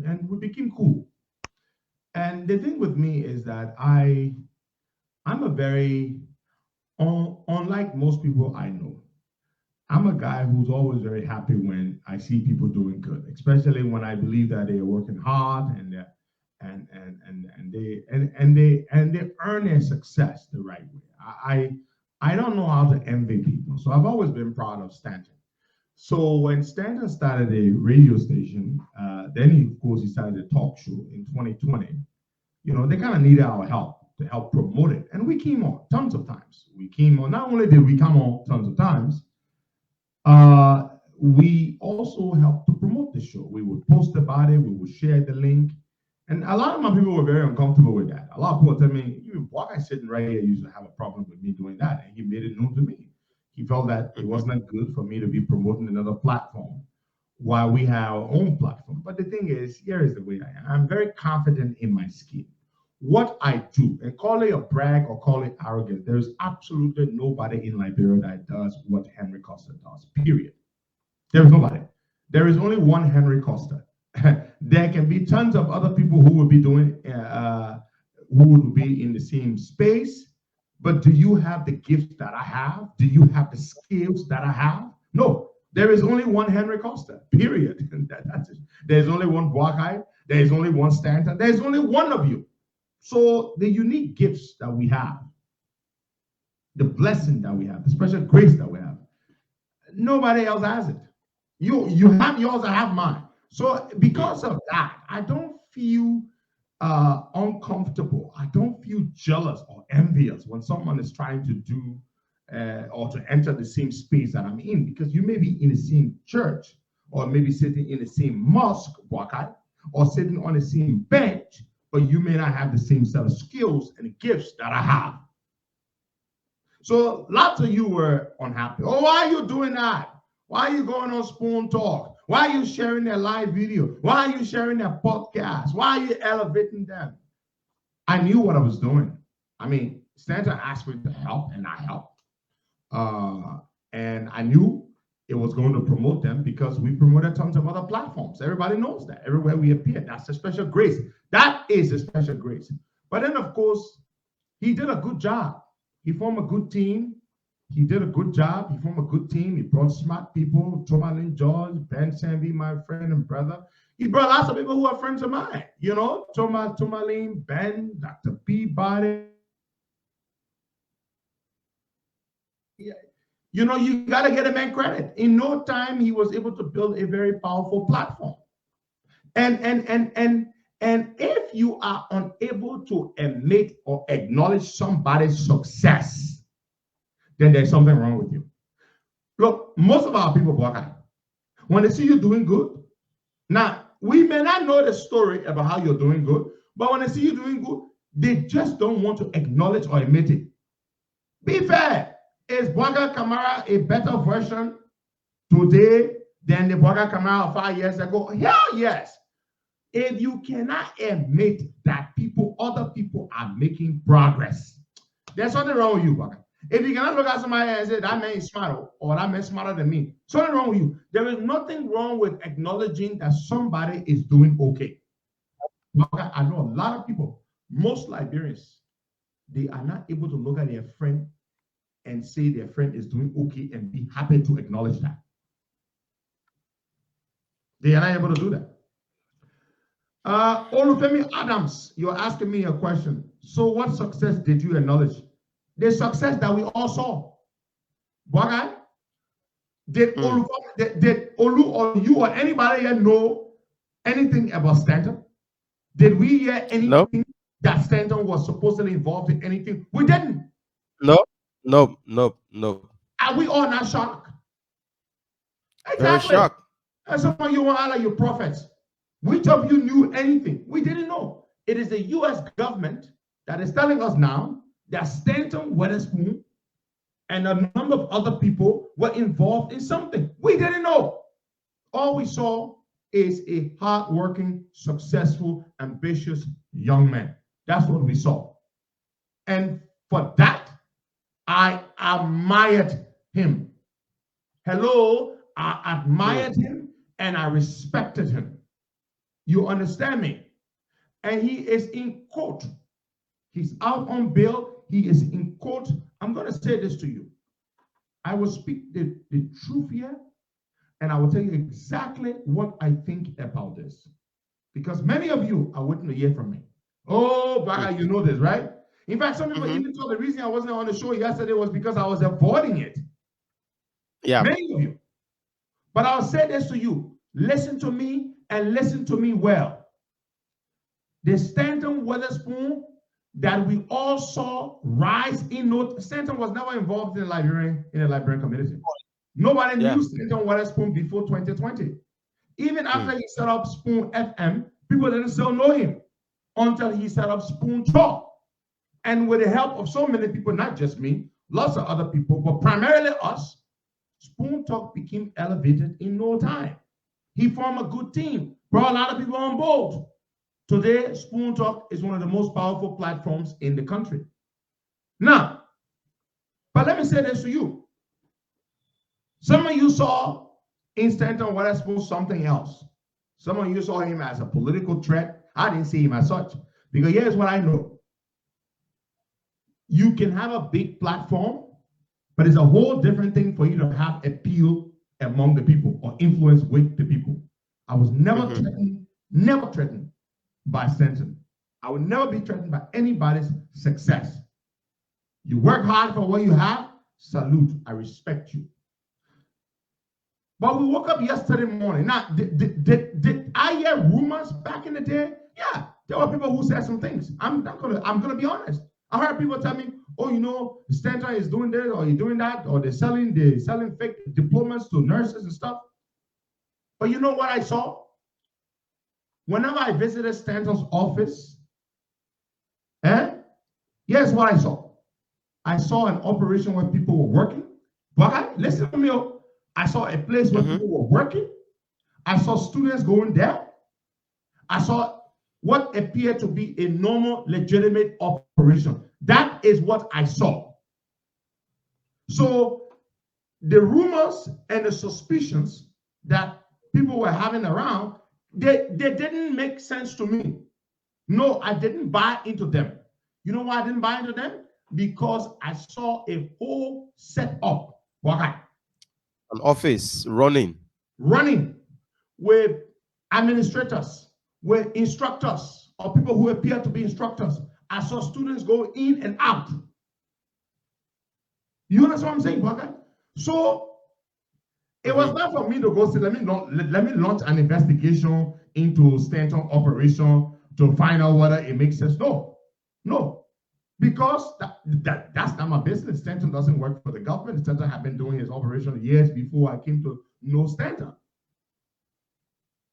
and we became cool. And the thing with me is that I'm a very unlike most people I know. I'm a guy who's always very happy when I see people doing good, especially when I believe that they are working hard and they're and they earn their success the right way. I don't know how to envy people, so I've always been proud of Stanton. So when Stanton started a radio station, then of course he started a talk show in 2020. They kind of needed our help to help promote it, and we came on tons of times. We came on. Not only did we come on tons of times, we also helped to promote the show. We would post about it, we would share the link. And a lot of my people were very uncomfortable with that. A lot of people tell me, even black guy sitting right here used to have a problem with me doing that. And he made it known to me. He felt that it wasn't good for me to be promoting another platform while we have our own platform. But the thing is, here is the way I am. I'm very confident in my skill. What I do, and call it a brag or call it arrogance, there's absolutely nobody in Liberia that does what Henry Costa does, period. There is nobody. There is only one Henry Costa. There can be tons of other people who would be doing, who would be in the same space, but do you have the gifts that I have? Do you have the skills that I have? No, there is only one Henry Costa, period. That's it. There's only one Boakai. There's only one Stanton. There's only one of you. So the unique gifts that we have, the blessing that we have, the special grace that we have, nobody else has it. You have yours, I have mine. So because of that, I don't feel uncomfortable. I don't feel jealous or envious when someone is trying to do or to enter the same space that I'm in, because you may be in the same church or maybe sitting in the same mosque, Wakai, or sitting on the same bench, but you may not have the same set of skills and gifts that I have. So lots of you were unhappy. Oh, why are you doing that? Why are you going on Spoon Talk? Why are you sharing their live video? Why are you sharing their podcast? Why are you elevating them? I knew what I was doing. I mean, Santa asked me to help, and I helped. And I knew it was going to promote them because we promoted tons of other platforms. Everybody knows that. Everywhere we appear, that's a special grace. That is a special grace. But then, of course, he did a good job. He formed a good team. He did a good job. He formed a good team. He brought smart people, Tomalin George, Ben Sanby, my friend and brother. He brought lots of people who are friends of mine, Tomalin, Ben, Dr. Peabody. Yeah. You got to get a man credit. In no time, he was able to build a very powerful platform. And if you are unable to admit or acknowledge somebody's success, then there's something wrong with you. Look, most of our people, when they see you doing good, now, we may not know the story about how you're doing good, but when they see you doing good, they just don't want to acknowledge or admit it. Be fair. Is Bwaga Kamara a better version today than the Bwaga Kamara of 5 years ago? Hell yes. If you cannot admit that other people are making progress, there's something wrong with you, Bwaga. If you cannot look at somebody and say, that man is smart, or that man is smarter than me, something wrong with you. There is nothing wrong with acknowledging that somebody is doing okay. I know a lot of people, most Liberians, they are not able to look at their friend and say their friend is doing okay and be happy to acknowledge that. They are not able to do that. Olufemi Adams, you're asking me a question. So what success did you acknowledge? The success that we all saw. Bwaga, did Olu or you or anybody here know anything about Stanton? Did we hear anything that Stanton was supposedly involved in anything? We didn't. No. Are we all not shocked? Exactly. Very shocked. And some of you were like your prophets. Which of you knew anything? We didn't know. It is the U.S. government that is telling us now that Stanton Witherspoon and a number of other people were involved in something. We didn't know. All we saw is a hardworking, successful, ambitious young man. That's what we saw. And for that, I admired him. Hello, I admired him and I respected him. You understand me? And he is in court. He's out on bail. He is in court. I'm going to say this to you. I will speak the truth here, and I will tell you exactly what I think about this. Because many of you are waiting to hear from me. Oh, Baga, you know this, right? In fact, some people even thought the reason I wasn't on the show yesterday was because I was avoiding it. Yeah. Many of you. But I'll say this to you. Listen to me and listen to me well. The Stanton Witherspoon that we all saw rise in note. Stanton was never involved in the Liberian community. Nobody knew Stanton Witherspoon before 2020. Even after he set up Spoon FM, people didn't still know him until he set up Spoon Talk. And with the help of so many people, not just me, lots of other people, but primarily us, Spoon Talk became elevated in no time. He formed a good team, brought a lot of people on board. Today, Spoon Talk is one of the most powerful platforms in the country. Now, but let me say this to you. Some of you saw in Stanton Witherspoon something else. Some of you saw him as a political threat. I didn't see him as such. Because here's what I know. You can have a big platform, but it's a whole different thing for you to have appeal among the people or influence with the people. I was never threatened by Stanton. I would never be threatened by anybody's success. You work hard for what you have, salute, I respect you. But we woke up yesterday morning. Now, did I hear rumors back in the day? Yeah, there were people who said some things. I'm gonna be honest. I heard people tell me, oh, you know, Stanton is doing this or he's doing that, or they're selling fake diplomas to nurses and stuff. But you know what I saw? Whenever I visited Stanton's office, here's what I saw. I saw an operation where people were working. But listen to me. I saw a place where people were working. I saw students going there. I saw what appeared to be a normal, legitimate operation. That is what I saw. So the rumors and the suspicions that people were having around, they didn't make sense to me. No, I didn't buy into them. You know why I didn't buy into them? Because I saw a whole setup. An office running with administrators, with instructors, or people who appear to be instructors. I saw students go in and out. You understand what I'm saying, Baka? So it was not for me to go say, let me launch an investigation into Stanton operation to find out whether it makes sense. No. Because that's not my business. Stanton doesn't work for the government. Stanton had been doing his operation years before I came to know Stanton.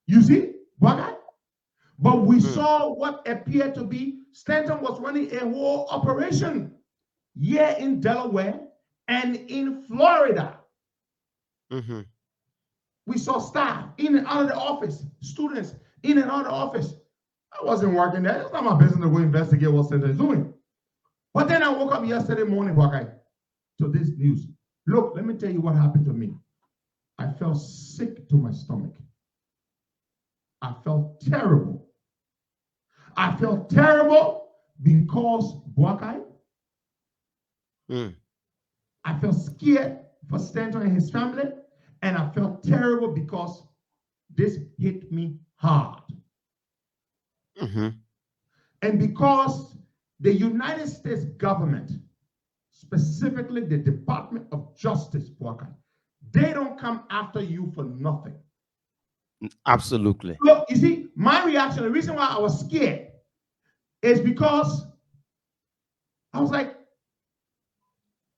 You see, Baka? But we saw what appeared to be Stanton was running a whole operation here in Delaware and in Florida. We saw staff in and out of the office, students in and out of the office. I wasn't working there. It's not my business to go investigate what Stanton is doing. But then I woke up yesterday morning, to this news. Look, let me tell you what happened to me. I felt sick to my stomach. I felt terrible. I felt terrible because I felt scared for Stanton and his family, and I felt terrible because this hit me hard. And because the United States government, specifically the Department of Justice, they don't come after you for nothing. Absolutely. Look, you see, my reaction, the reason why I was scared is because I was like,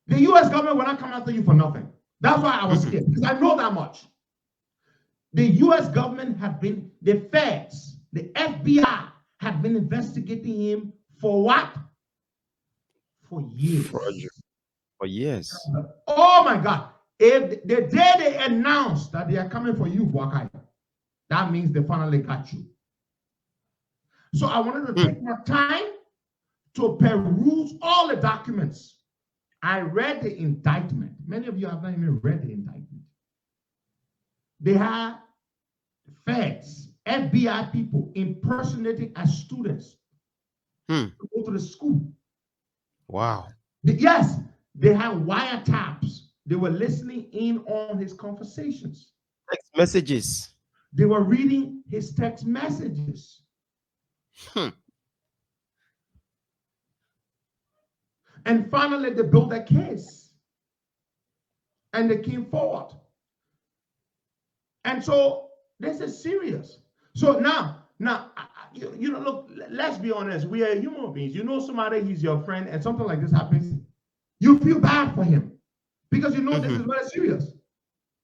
the US government will not come after you for nothing. That's why I was scared, because I know that much. The US government have been, the feds, the FBI have been investigating him for what? For years. For years. Oh my God. If the day they announced that they are coming for you, that means they finally got you. So I wanted to take my time to peruse all the documents. I read the indictment. Many of you have not even read the indictment. They had feds, FBI people impersonating as students to go to the school. Wow. Yes, they had wiretaps. They were listening in on his conversations. Text messages. They were reading his text messages. And finally, they built a case. And they came forward. And so this is serious. So now, you know, look, let's be honest. We are human beings. You know somebody, he's your friend, and something like this happens, you feel bad for him because you know this is very serious.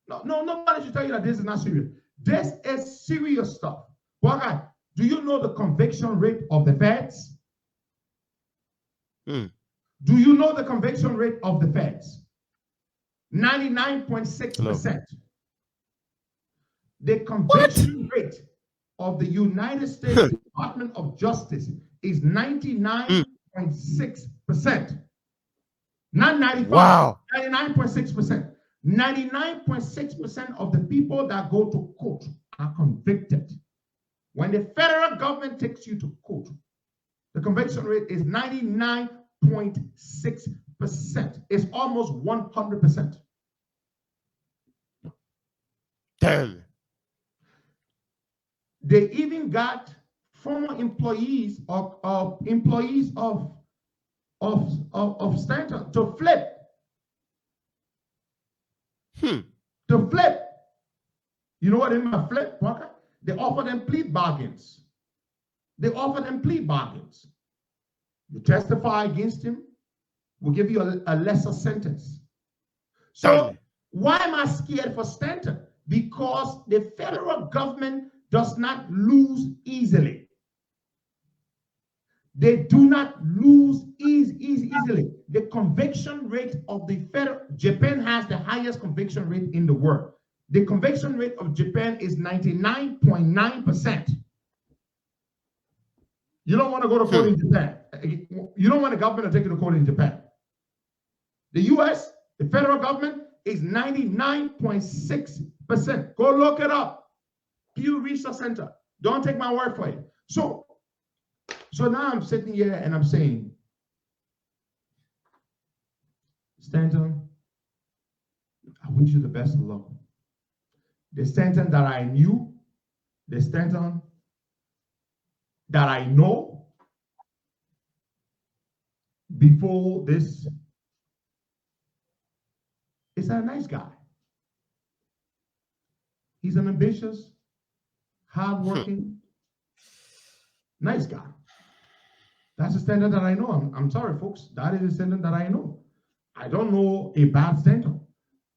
No, nobody should tell you that this is not serious. This is serious stuff. Why? Do you know the conviction rate of the feds? Do you know the conviction rate of the feds? 99.6%. The conviction rate of the United States Department of Justice is 99.6%. Not 95. Wow. 99.6%. 99.6% of the people that go to court are convicted. When the federal government takes you to court, the conviction rate is 99.6%. It's almost 100%. Damn. They even got former employees of Stanton to flip. To flip. You know what they mean by flip, Walker? They offer them plea bargains. They offer them plea bargains. You testify against him, we'll give you a lesser sentence. So why am I scared for Stanton? Because the federal government does not lose easily. They do not lose easily. The conviction rate of the federal, Japan has the highest conviction rate in the world. The conviction rate of Japan is 99.9%. You don't want to go to court in Japan. You don't want the government to take you to court in Japan. The US, the federal government, is 99.6%. Go look it up. Pew Research Center. Don't take my word for it. So now I'm sitting here and I'm saying, Stanton, I wish you the best of luck. The Stanton that I knew, the Stanton that I know before this is a nice guy. He's an ambitious, hardworking, nice guy. That's the Stanton that I know. I'm sorry, folks. That is the Stanton that I know. I don't know a bad Stanton.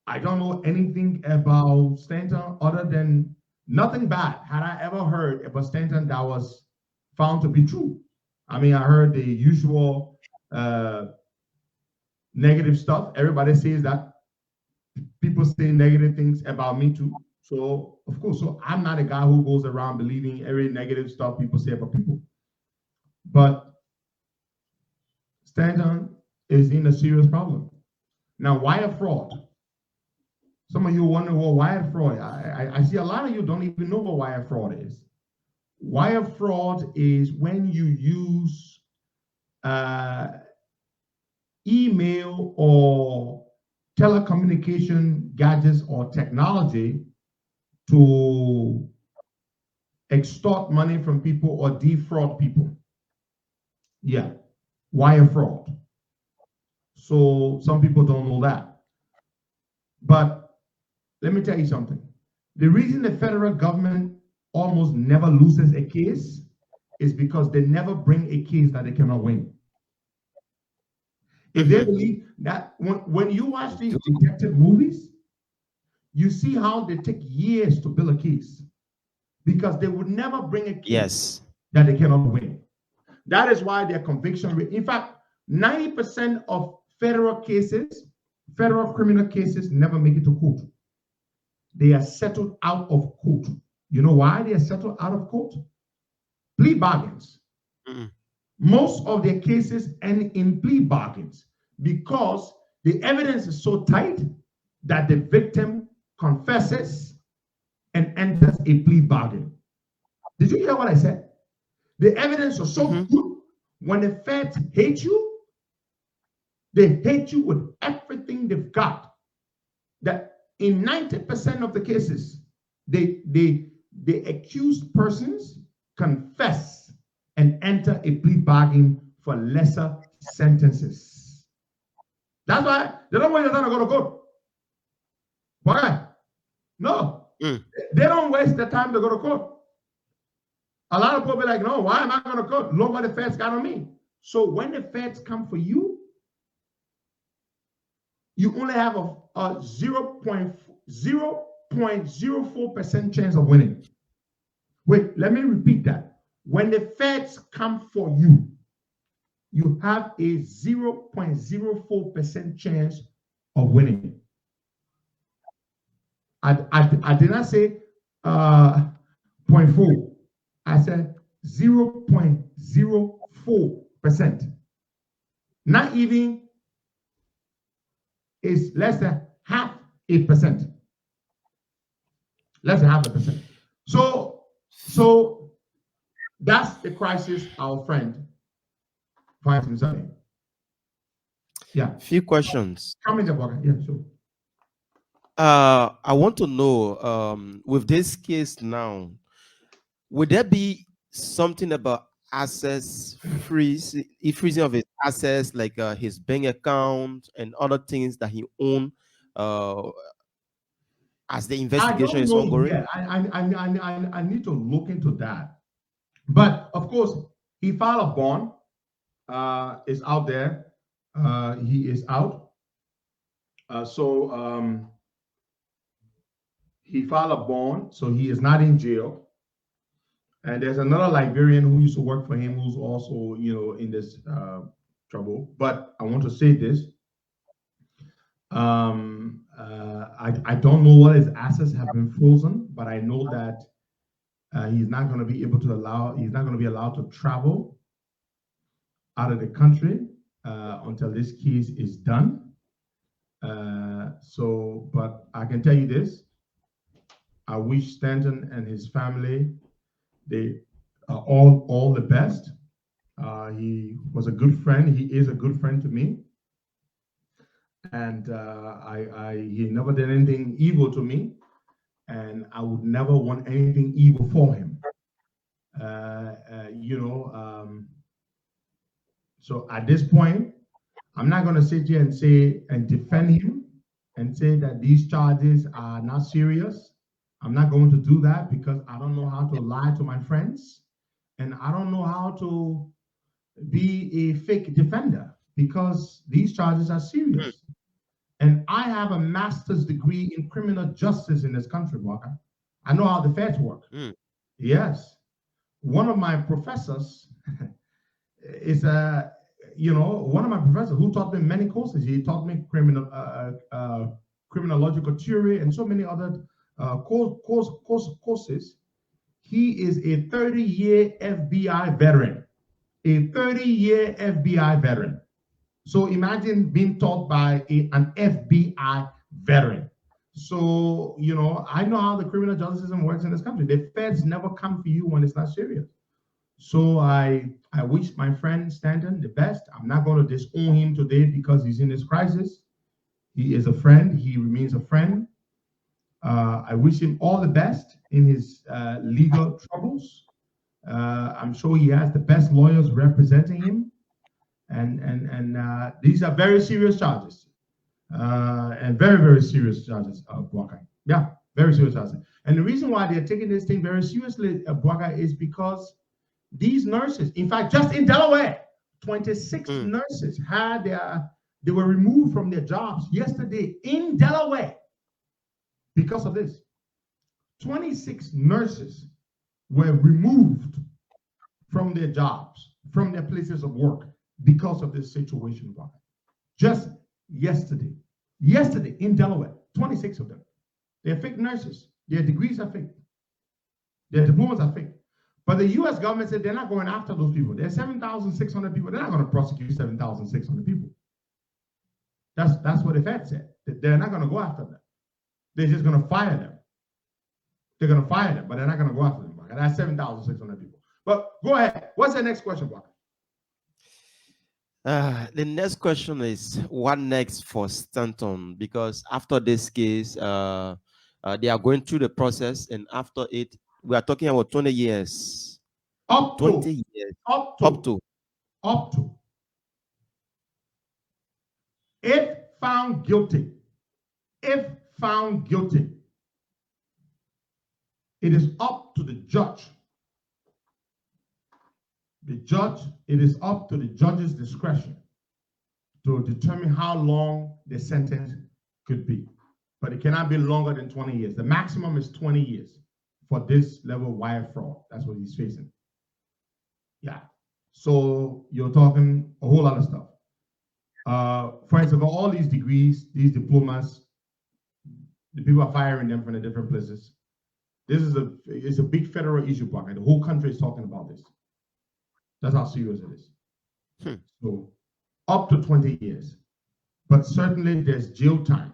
I don't know anything about Stanton other than nothing bad had I ever heard about Stanton that was found to be true. I mean, I heard the usual negative stuff. Everybody says that. People say negative things about me too. So, of course, so I'm not a guy who goes around believing every negative stuff people say about people. But Stanton is in a serious problem. Now, wire fraud. Some of you wonder what wire fraud. I see a lot of you don't even know what wire fraud is. Wire fraud is when you use email or telecommunication gadgets or technology to extort money from people or defraud people. Yeah, wire fraud. So some people don't know that. But let me tell you something. The reason the federal government almost never loses a case is because they never bring a case that they cannot win. If they believe that when you watch these detective movies, you see how they take years to build a case because they would never bring a case that they cannot win. That is why their conviction rate, in fact, 90% of federal cases, federal criminal cases never make it to court. They are settled out of court. You know why they are settled out of court? Plea bargains. Most of their cases end in plea bargains because the evidence is so tight that the victim confesses and enters a plea bargain. Did you hear what I said? The evidence is so Mhm. good. When the feds hate you, they hate you with everything they've got. That in 90% of the cases, the accused persons confess and enter a plea bargain for lesser sentences. That's why they don't waste their time to go to court. Why? No, Mm. they don't waste their time to go to court. A lot of people be like, no, why am I going to court? Look what the feds got on me. So when the feds come for you, you only have a 0.04% chance of winning. Wait, let me repeat that. When the feds come for you, you have a 0.04% chance of winning. I did not say 0.4. I said 0.04%. Not even is less than 0.5%. Less than 0.5%. So that's the crisis our friend finds himself in. Yeah. Few questions. Come in the pocket. Yeah, sure. I want to know, with this case now, would there be something about access freezing of his assets, like his bank account and other things that he owned, as the investigation is ongoing? Yet. I need to look into that. But of course, he filed a bond. Is out there. He is out. He filed a bond, so he is not in jail. And there's another Liberian who used to work for him who's also, in this trouble. But I want to say this. I don't know what his assets have been frozen, but I know that he's not going to be allowed to travel out of the country until this case is done. But I can tell you this. I wish Stanton and his family, they are all the best. He was a good friend. He is a good friend to me. And he never did anything evil to me. And I would never want anything evil for him. So at this point, I'm not going to sit here and say and defend him and say that these charges are not serious. I'm not going to do that because I don't know how to lie to my friends, and I don't know how to be a fake defender because these charges are serious. And I have a master's degree in criminal justice in this country, Walker. I know how the feds work. Yes. One of my professors is one of my professors who taught me many courses. He taught me criminological theory and so many other courses. He is a 30-year FBI veteran. A 30-year FBI veteran. So imagine being taught by an FBI veteran. So, I know how the criminal justice system works in this country. The feds never come for you when it's not serious. So I wish my friend Stanton the best. I'm not going to disown him today because he's in this crisis. He is a friend. He remains a friend. I wish him all the best in his legal troubles. I'm sure he has the best lawyers representing him. And these are very serious charges. And very, very serious charges, Bwaka. Yeah, very serious charges. And the reason why they're taking this thing very seriously, Bwaka, is because these nurses, in fact, just in Delaware, 26 nurses they were removed from their jobs yesterday in Delaware because of this. 26 nurses were removed from their jobs, from their places of work because of this situation, Bwaka. Just yesterday in Delaware, 26 of them. They're fake nurses. Their degrees are fake. Their diplomas are fake. But the U.S. government said they're not going after those people. There's 7,600 people. They're not going to prosecute 7,600 people. That's what the Fed said. They're not going to go after them. They're just going to fire them. They're going to fire them, but they're not going to go after them. That's 7,600 people. But go ahead. What's the next question, Baka? The next question is what next for Stanton? Because after this case, they are going through the process, and after it, we are talking about 20 years. Up 20 years. Up to. If found guilty, it is up to the judge. It is up to the judge's discretion to determine how long the sentence could be. But it cannot be longer than 20 years. The maximum is 20 years for this level of wire fraud. That's what he's facing. Yeah. So you're talking a whole lot of stuff. For instance, all these degrees, these diplomas, the people are firing them from the different places. It's a big federal issue, Parker. The whole country is talking about this. That's how serious it is. So up to 20 years. But certainly there's jail time.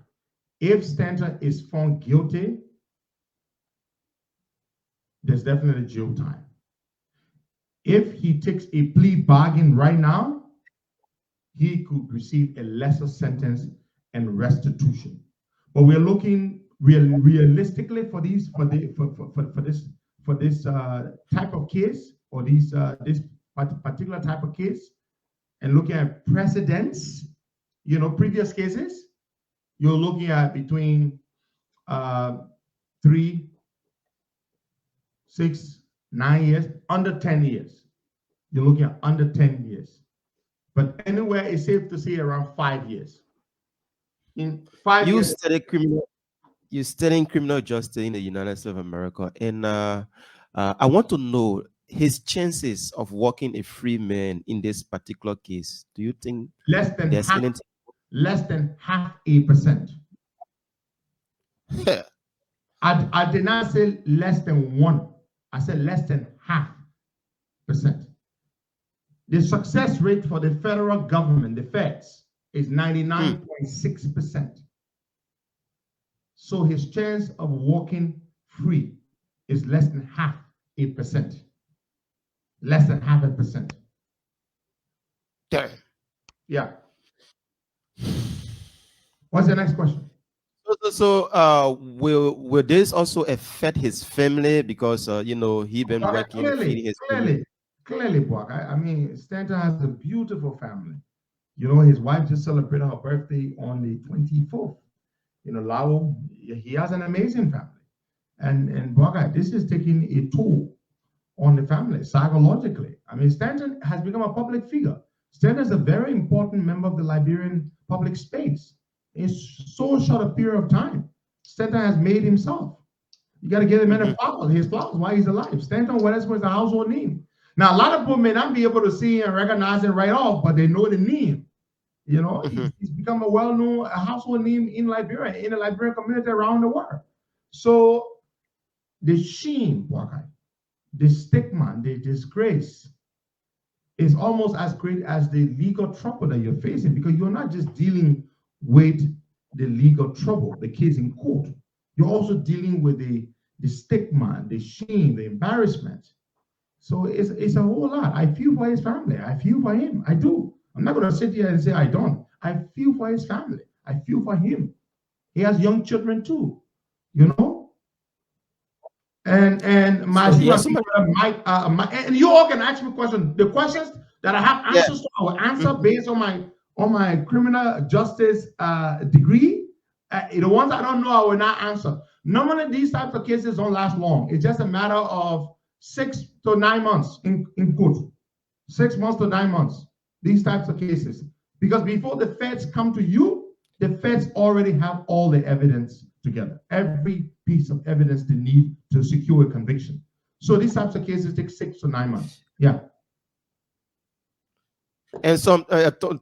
If Stanton is found guilty, there's definitely jail time. If he takes a plea bargain right now, he could receive a lesser sentence and restitution. But we're looking realistically for this type of case, or this particular type of case, and looking at precedents, previous cases, you're looking at between 3, 6, 9 years, under 10 years. You're looking at under 10 years. But anywhere it's safe to say around 5 years. In 5 years. You're studying criminal justice in the United States of America. And I want to know his chances of walking a free man in this particular case. Do you think less than 0.5%? I did not say less than 1. I said less than 0.5%. The success rate for the federal government, the feds, is 99.6%. So his chance of walking free is less than 0.5%. Less than 0.5%. Damn. Yeah. What's the next question? So will this also affect his family, because he been working feeding his family? Clearly, Buck. I mean, Stanton has a beautiful family. His wife just celebrated her birthday on the 24th. Lalo, he has an amazing family. And Buck, this is taking a toll on the family psychologically. I mean, Stanton has become a public figure. Stanton is a very important member of the Liberian public space. In so short a period of time, Stanton has made himself. You got to give him a flowers. His flowers while he's alive. Stanton Witherspoon is a household name. Now, a lot of people may not be able to see and recognize it right off, but they know the name. He's become a well-known household name in Liberia, in the Liberian community around the world. So the shame, the stigma, the disgrace is almost as great as the legal trouble that you're facing, because you're not just dealing with the legal trouble, the case in court. You're also dealing with the stigma, the shame, the embarrassment. So it's a whole lot. I feel for his family. I feel for him. I do. I'm not going to sit here and say I don't. I feel for his family. I feel for him. He has young children too, And my, and you all can ask me questions. The questions that I have answers to, I will answer based on my criminal justice degree. The ones I don't know, I will not answer. Normally, these types of cases don't last long. It's just a matter of 6 to 9 months in court. 6 months to 9 months. These types of cases. Because before the feds come to you, the feds already have all the evidence together. Every piece of evidence they need to secure a conviction. So these types of cases take 6 to 9 months. Yeah. And some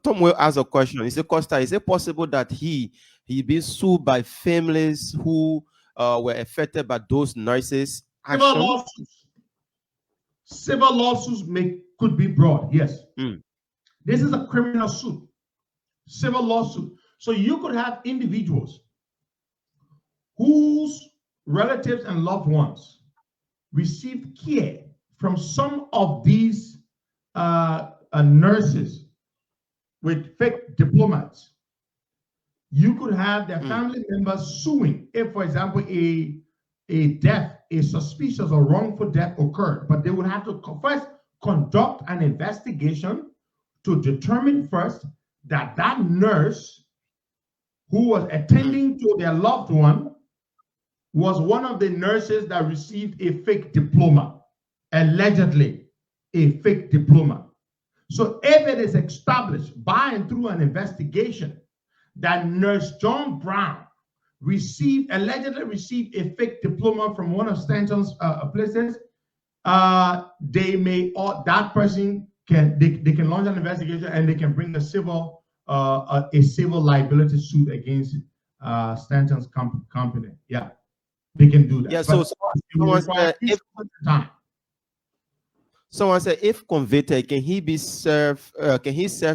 Tom will ask a question. He said, Costa, is it possible that he be sued by families who were affected by those nurses' action? Civil lawsuits could be brought, yes. This is a criminal suit, civil lawsuit. So you could have individuals whose relatives and loved ones received care from some of these nurses with fake diplomats, you could have their family members suing if, for example, a death, a suspicious or wrongful death occurred, but they would have to first conduct an investigation to determine first that that nurse who was attending to their loved one was one of the nurses that received a fake diploma, allegedly a fake diploma. So if it is established by and through an investigation that Nurse John Brown allegedly received a fake diploma from one of Stanton's places, that person can launch an investigation and they can bring a civil liability suit against Stanton's company. Yeah, they can do that. Yeah. So someone said, if convicted, can he serve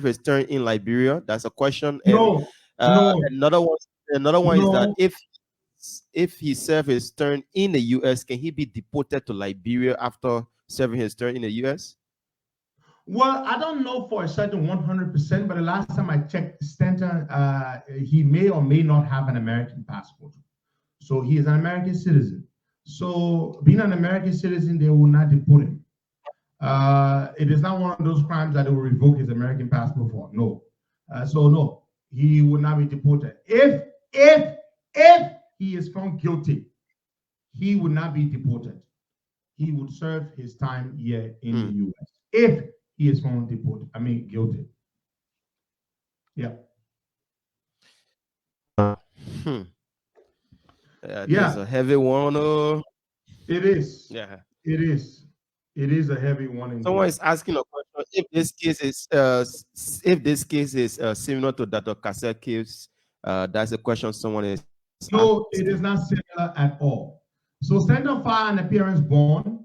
his term in Liberia? That's a question. And no. Another one is that if he served his term in the US, can he be deported to Liberia after serving his term in the US? Well, I don't know for a certain 100%, but the last time I checked, Stanton, he may or may not have an American passport. So he is an American citizen. So being an American citizen, they will not deport him. It is not one of those crimes that they will revoke his American passport for. No. So no, he would not be deported. If he is found guilty, he would not be deported. He would serve his time here in the U.S. if he is found guilty. Yeah. It's a heavy one. It is. Yeah. It is. It is a heavy one. Someone is asking a question: if this case is similar to Dr. Costa case, that's a question someone is. No, it is not similar at all. So Stanton filed an appearance bond.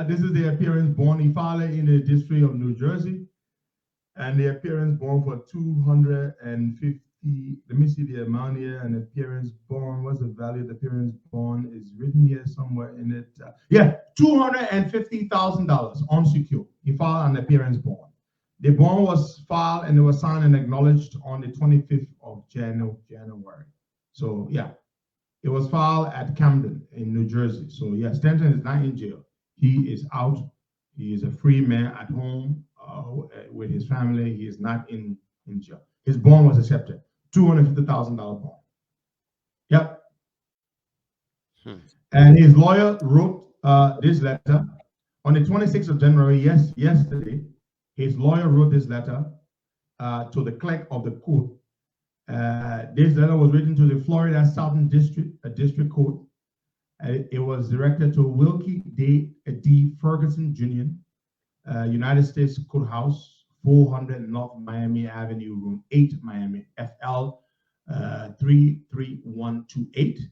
This is the appearance bond. He filed it in the District of New Jersey, and the appearance bond for 250. Let me see the amount here. An appearance bond. What's the value of the appearance bond? Is written here somewhere in it. $250,000 unsecured. He filed an appearance bond. The bond was filed and it was signed and acknowledged on the 25th of January. So yeah, it was filed at Camden in New Jersey. So yeah, Stanton is not in jail. He is out. He is a free man at home with his family. He is not in jail. His bond was accepted. $250,000 bond. Yep. And his lawyer wrote this letter on the 26th of January, yesterday. His lawyer wrote this letter to the clerk of the court. This letter was written to the Florida Southern District Court. It was directed to Wilkie D. Ferguson Jr., United States Courthouse, 400 North Miami Avenue, Room 8, Miami, FL 33128.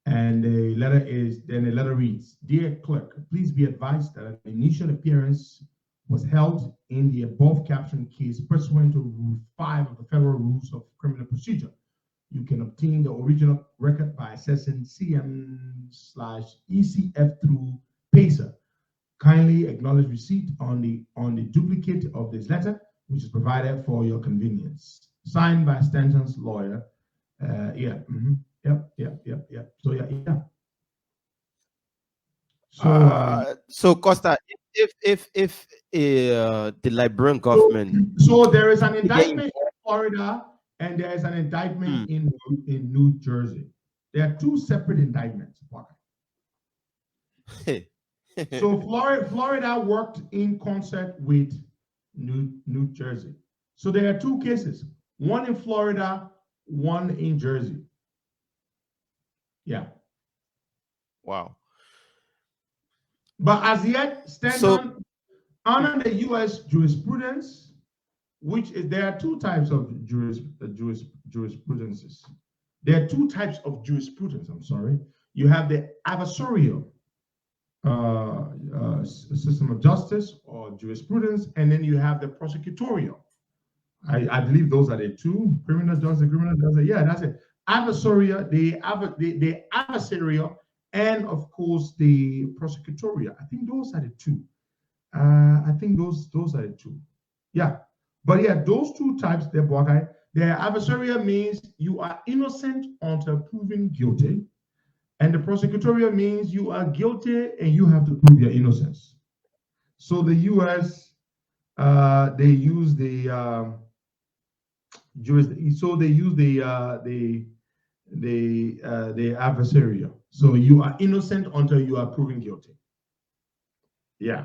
And the letter reads, Dear Clerk, please be advised that an initial appearance was held in the above captioned case pursuant to Rule 5 of the Federal Rules of Criminal Procedure. You can obtain the original record by accessing CM/ECF through PACER. Kindly acknowledge receipt on the duplicate of this letter, which is provided for your convenience. Signed by Stanton's lawyer. Yep. So yeah. So Costa, if the Liberian government. So there is an indictment in Florida and there is an indictment in New Jersey. There are two separate indictments. So Florida worked in concert with New Jersey. So there are two cases, one in Florida, one in Jersey. Yeah. Wow. But as yet, Stanton, under the U.S. jurisprudence, there are two types of jurisprudences. There are two types of jurisprudence, You have the adversarial system of justice or jurisprudence, and then you have the prosecutorial. I believe those are the two. Criminal justice. Yeah, that's it. Adversarial, the adversarial and of course the prosecutorial. I think those are the two. I think those are the two. Yeah. But yeah, those two types, the adversarial means you are innocent until proven guilty, and the prosecutorial means you are guilty and you have to prove your innocence. So the U.S. They use the adversarial. So you are innocent until you are proven guilty. Yeah.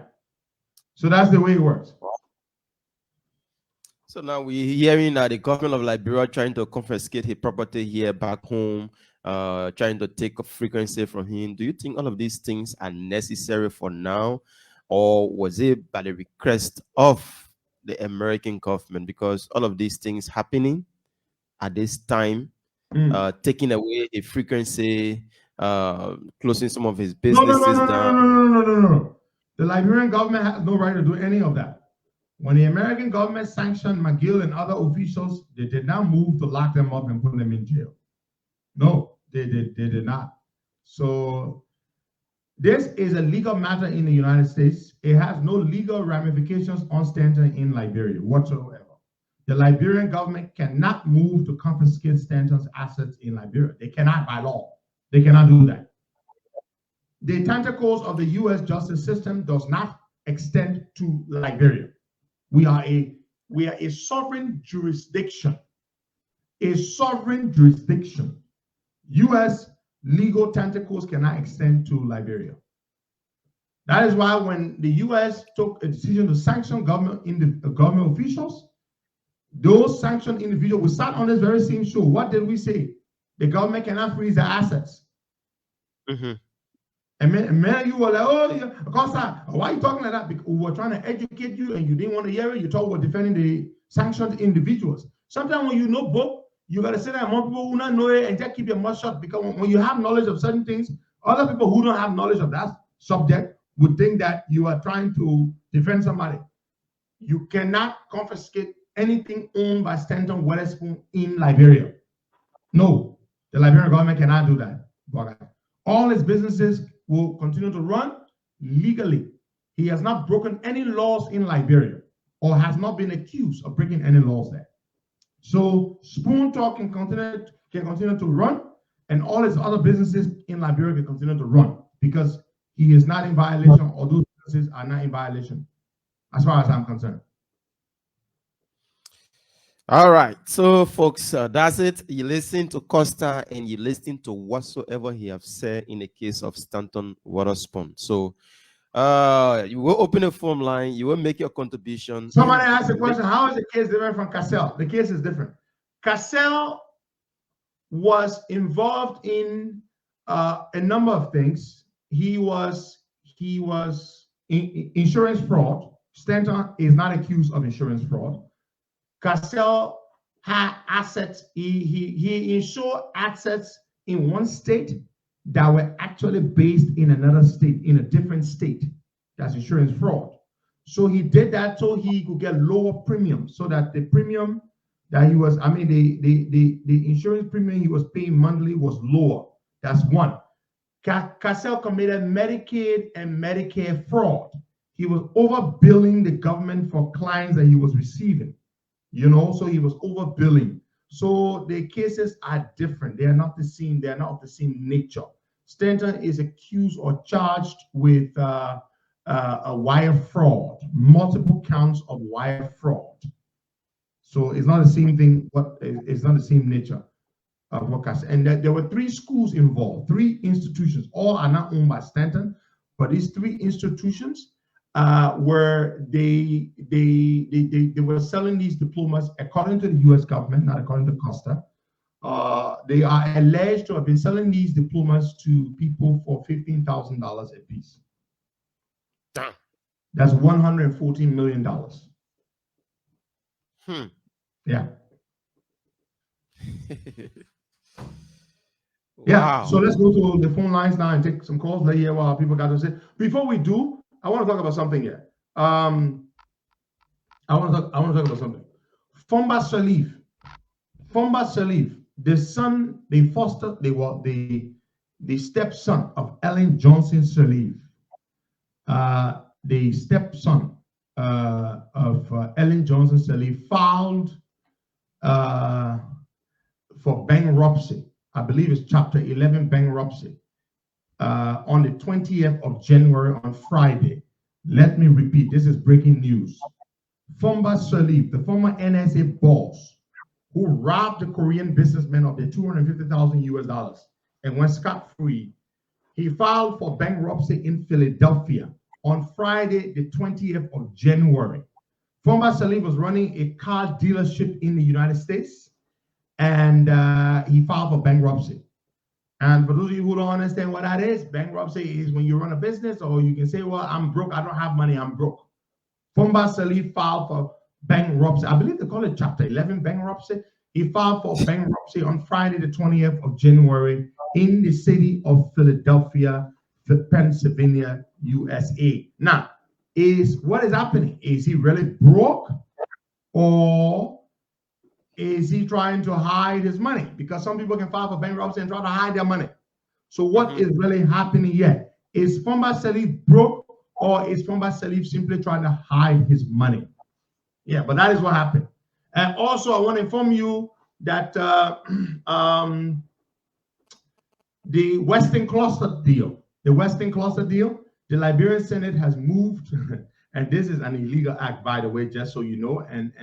So that's the way it works. So now we're hearing that the government of Liberia trying to confiscate his property here back home, trying to take a frequency from him. Do you think all of these things are necessary for now, or was it by the request of the American government? Because all of these things happening at this time, taking away a frequency, closing some of his businesses down. No. The Liberian government has no right to do any of that. When the American government sanctioned McGill and other officials, they did not move to lock them up and put them in jail. No, they did not. So this is a legal matter in the United States. It has no legal ramifications on Stanton in Liberia whatsoever. The Liberian government cannot move to confiscate Stanton's assets in Liberia. They cannot by law. They cannot do that. The tentacles of the U.S. justice system does not extend to Liberia. We are a sovereign jurisdiction. A sovereign jurisdiction. U.S. legal tentacles cannot extend to Liberia. That is why when the U.S. took a decision to sanction government officials, those sanctioned individuals, we sat on this very same show. What did we say? The government cannot freeze their assets. And many you were like, oh, yeah, Costa, why are you talking like that? Because we were trying to educate you and you didn't want to hear it. You thought we were defending the sanctioned individuals. Sometimes when you know book, you got to sit there among people who don't know it and just keep your mouth shut, because when you have knowledge of certain things, other people who don't have knowledge of that subject would think that you are trying to defend somebody. You cannot confiscate anything owned by Stanton Witherspoon in Liberia. No, the Liberian government cannot do that. All his businesses will continue to run legally. He has not broken any laws in Liberia or has not been accused of breaking any laws there. So Spoon Talk can continue to run, and all his other businesses in Liberia can continue to run because he is not in violation, or those businesses are not in violation, as far as I'm concerned. All right, so folks, that's it. You listen to Costa and you listen to whatsoever he have said in the case of Stanton Witherspoon. So you will open a phone line, you will make your contribution. Somebody asked a question, how is the case different from Cassell? The case is different. Cassell was involved in a number of things. He was in insurance fraud. Stanton is not accused of insurance fraud. Cassell had assets. He insured assets in one state that were actually based in another state, in a different state. That's insurance fraud. So he did that so he could get lower premium, so that the premium that he was, the insurance premium he was paying monthly was lower. That's one. Cassell committed Medicaid and Medicare fraud. He was overbilling the government for clients that he was receiving. So he was overbilling. So the cases are different. They are not the same. They are not of the same nature. Stanton is accused or charged with a wire fraud, multiple counts of wire fraud. So it's not the same thing. It's not the same nature of what Cassell. And there were 3 schools involved, 3 institutions. All are not owned by Stanton, but these 3 institutions where they were selling these diplomas according to the U.S. government, not according to Costa. They are alleged to have been selling these diplomas to people for $15,000 a piece. Damn. That's $114 million. Yeah. Yeah. Wow. So let's go to the phone lines now and take some calls. Let's hear what people got to say. Before we do, I want to talk about something here. I want to talk about something. Fomba Salif, the son, they foster, they the stepson of Ellen Johnson Sirleaf, the stepson of Ellen Johnson Sirleaf, filed for bankruptcy. I believe it's Chapter 11 bankruptcy on the 20th of January, on Friday. Let me repeat, this is breaking news. Fumba Sirleaf, the former NSA boss who robbed the Korean businessman of the $250,000 and went scot-free, he filed for bankruptcy in Philadelphia on Friday, the 20th of January. Fumba Sirleaf was running a car dealership in the United States, and he filed for bankruptcy. And for those of you who don't understand what that is, bankruptcy is when you run a business, or you can say, well, I'm broke, I don't have money, I'm broke. Fumba Sirleaf filed for bankruptcy. I believe they call it Chapter 11 bankruptcy. He filed for bankruptcy on Friday, the 20th of January in the city of Philadelphia, Pennsylvania, USA. Now, what is happening? Is he really broke, or is he trying to hide his money? Because some people can file for bankruptcy and try to hide their money. So what is really happening here? Is Fumba Sirleaf broke, or is Fumba Sirleaf simply trying to hide his money? Yeah, but that is what happened. And also, I want to inform you that the Western Cluster deal, the Liberian Senate has moved, and this is an illegal act, by the way, just so you know. And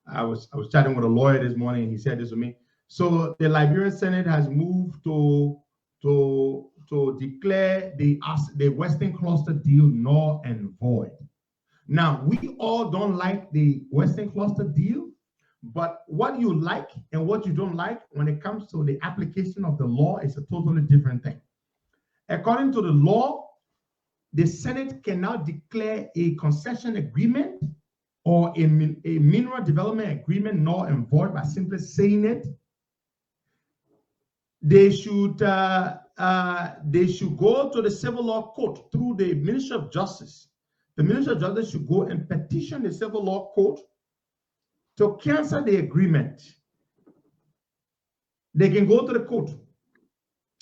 I was chatting with a lawyer this morning, and he said this to me. So the Liberian Senate has moved to declare the Western Cluster deal null and void. Now, we all don't like the Western Cluster deal, but what you like and what you don't like when it comes to the application of the law is a totally different thing. According to the law, the Senate cannot declare a concession agreement or a mineral development agreement null and void by simply saying it. They should go to the civil law court through the Ministry of Justice. The Ministry of Justice should go and petition the civil law court to cancel the agreement. They can go to the court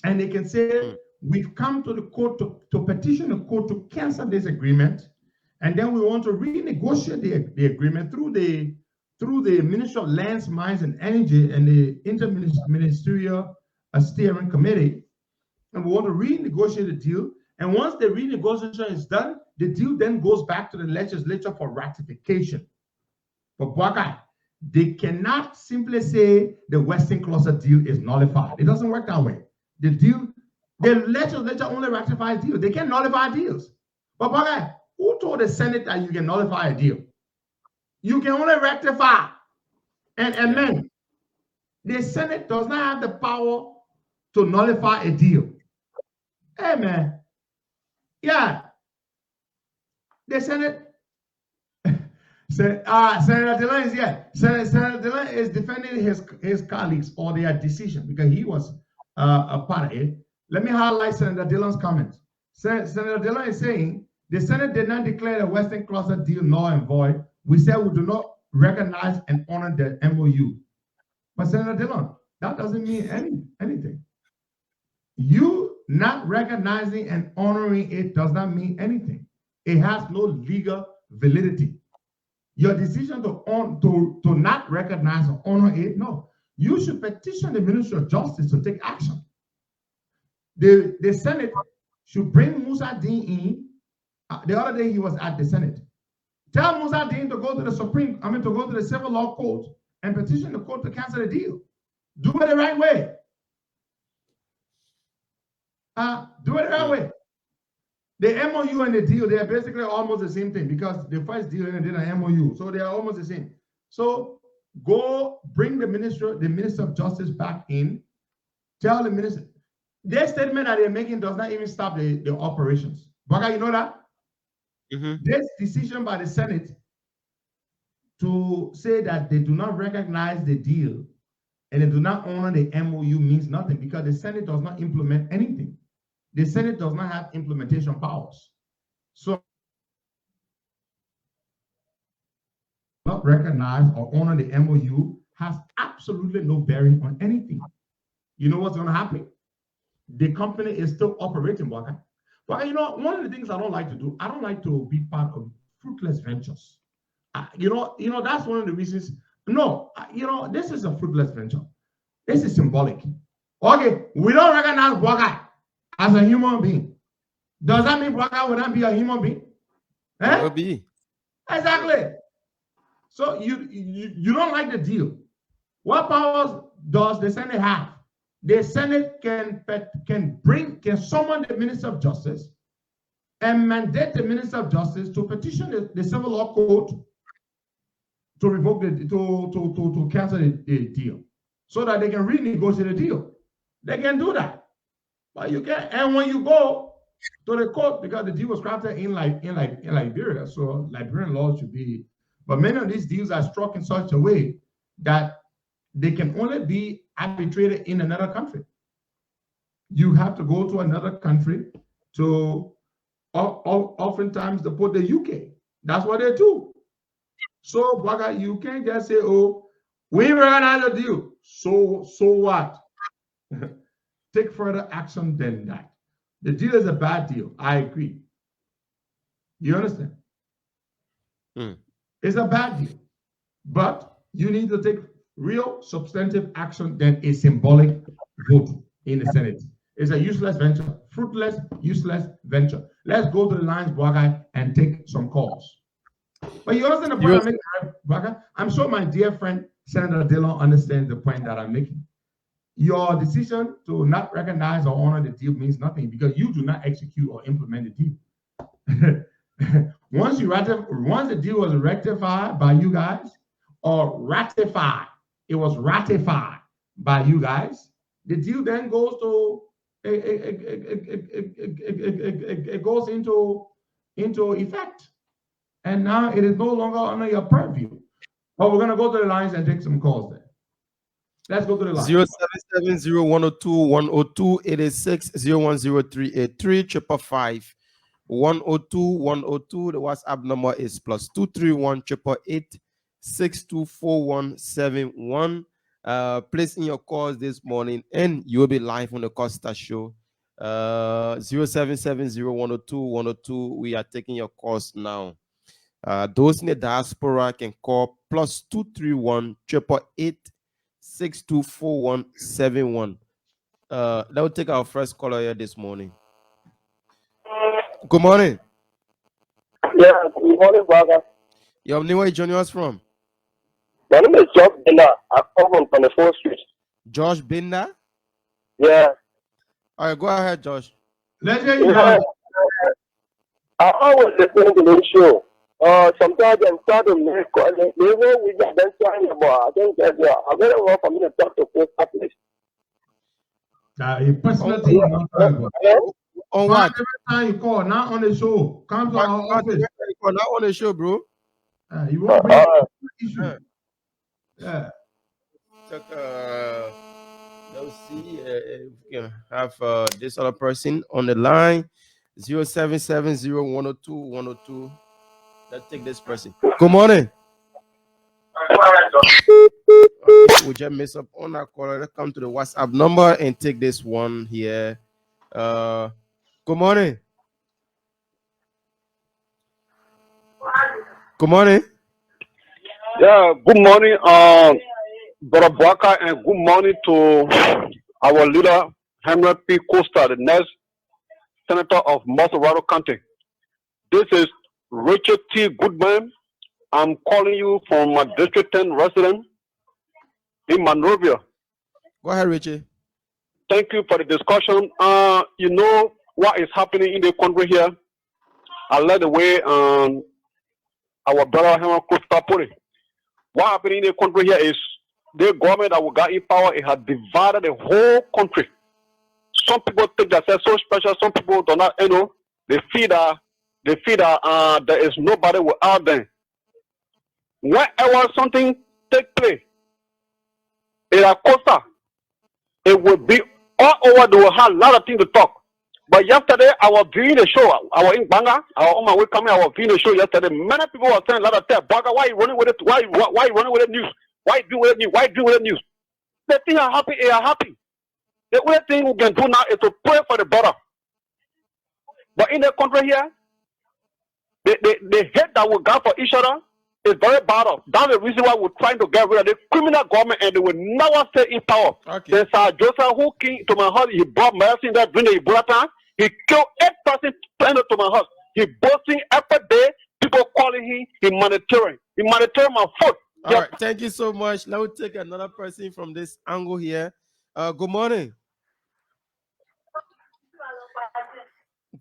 and they can say, we've come to the court to petition the court to cancel this agreement, and then we want to renegotiate the agreement through the Ministry of Lands, Mines, and Energy and the Interministerial Steering Committee, and we want to renegotiate the deal. And once the renegotiation is done, the deal then goes back to the legislature for ratification. But Bwaka, they cannot simply say the Western Cluster deal is nullified. It doesn't work that way. The legislature only ratifies deals. They can't nullify deals. But Bwaka, who told the Senate that you can nullify a deal? You can only rectify and amend. The Senate does not have the power to nullify a deal. Hey, man. Yeah. The Senate. Senator Dillon is here. Senator Dillon is defending his colleagues or their decision because he was a part of it. Let me highlight Senator Dillon's comments. Senator Dillon is saying the Senate did not declare the Western Cluster deal null and void. We said we do not recognize and honor the MOU. But Senator Dillon, that doesn't mean anything. You not recognizing and honoring it does not mean anything. It has no legal validity. Your decision to not recognize or honor it, no. You should petition the Ministry of Justice to take action. The Senate should bring Musa Dean in. The other day he was at the Senate. Tell Musa Dean to go to the civil law court and petition the court to cancel the deal. Do it the right way. Do it the right way. The MOU and the deal, they are basically almost the same thing because the first deal and then an MOU. So they are almost the same. So go bring the Minister of Justice back in. Tell the minister. Their statement that they're making does not even stop the operations. Baka, you know that? This decision by the Senate to say that they do not recognize the deal and they do not honor the MOU means nothing because the Senate does not implement anything. The Senate does not have implementation powers. So, not recognize or honor the MOU has absolutely no bearing on anything. You know what's going to happen? the company is still operating, Waka. But you know, one of the things I don't like to do, I don't like to be part of fruitless ventures. You know, that's one of the reasons. No, you know, this is a fruitless venture. This is symbolic. Okay, we don't recognize Waka as a human being. Does that mean Waka would not be a human being? Eh? Will be. Exactly. So you don't like the deal. What powers does the Senate have? The Senate can summon the Minister of Justice and mandate the Minister of Justice to petition the Civil Law Court to revoke to cancel the deal, so that they can renegotiate the deal. They can do that, but you can't. And when you go to the court, because the deal was crafted in Liberia, so Liberian laws should be. But many of these deals are struck in such a way that they can only be arbitrated in another country. You have to go to another country to, oftentimes they put the UK. That's what they do. So, Baga, you can't just say, oh, we recognize the deal. So what? Take further action than that. The deal is a bad deal. I agree. You understand? It's a bad deal. But you need to take real substantive action than a symbolic vote in the Senate. It's a useless venture, fruitless, useless venture. Let's go to the lines, Baga, and take some calls. But you understand the point I'm making, Baga? I'm sure my dear friend, Senator Dillon, understands the point that I'm making. Your decision to not recognize or honor the deal means nothing because you do not execute or implement the deal. Once the deal was rectified by you guys, or ratified, it was ratified by you guys, the deal then goes to it goes into effect. And now it is no longer under your purview. But we're gonna go to the lines and take some calls there. Let's go to the line. 0770102 86 010383 555 102 102. The WhatsApp number is +231 888 624171. Place in your calls this morning and you will be live on the Costa show. 0770102 we are taking your calls now. Those in the diaspora can call +231 888 624171. That will take our first caller here this morning. Good morning. Yeah, good morning, brother. Your name, where you joining us from? My name is George Binder. I come from 24th Street. George Binder? Yeah. All right, go ahead, George. Let's hear you, George. I always listen to the show. Sometimes I'm trying to make calls. We got them trying about. I think that I'm going to work for me to talk to Costa, please. Personally, on what? Every time you call, not on the show. Come to our office. Not on the show, bro. You won't bring issue. Yeah. Let's see if we can have this other person on the line. 0770102. Let's take this person. Good morning. We just mess up on our caller. Let's come to the WhatsApp number and take this one here. Good morning. Good morning. Yeah, good morning, Brother Bwaka, and good morning to our leader, Henry P. Costa, the next senator of Morado County. This is Richard T. Goodman. I'm calling you from my District 10 resident in Monrovia. Go ahead, Richie. Thank you for the discussion. You know what is happening in the country here. I like the way our brother Henry Costa put it. What happened in the country here is the government that we got in power, it has divided the whole country. Some people think that they're so special. Some people do not, they feel that there is nobody without them. Whenever something take place in Costa, it will be all over. They will have a lot of things to talk. But yesterday, I was viewing the show. I was in Banga. I was on my way coming. I was viewing the show yesterday. Many people were saying a lot of things. Banga, why you running with it? Why you running with the news? Why do with the news? Why do with the news? The thing are happy. They are happy. The only thing we can do now is to pray for the brother. But in the country here, the hate that we got for each other is very bad. That's the reason why we're trying to get rid of the criminal government, and they will never stay in power. Okay. There's Joseph who came to my house. He brought medicine there during the Ebola time. He killed 8 persons to my house. He boasting every day. People calling him humanitarian. Humanitarian my foot. All right. Thank you so much. Now we'll take another person from this angle here. Good morning.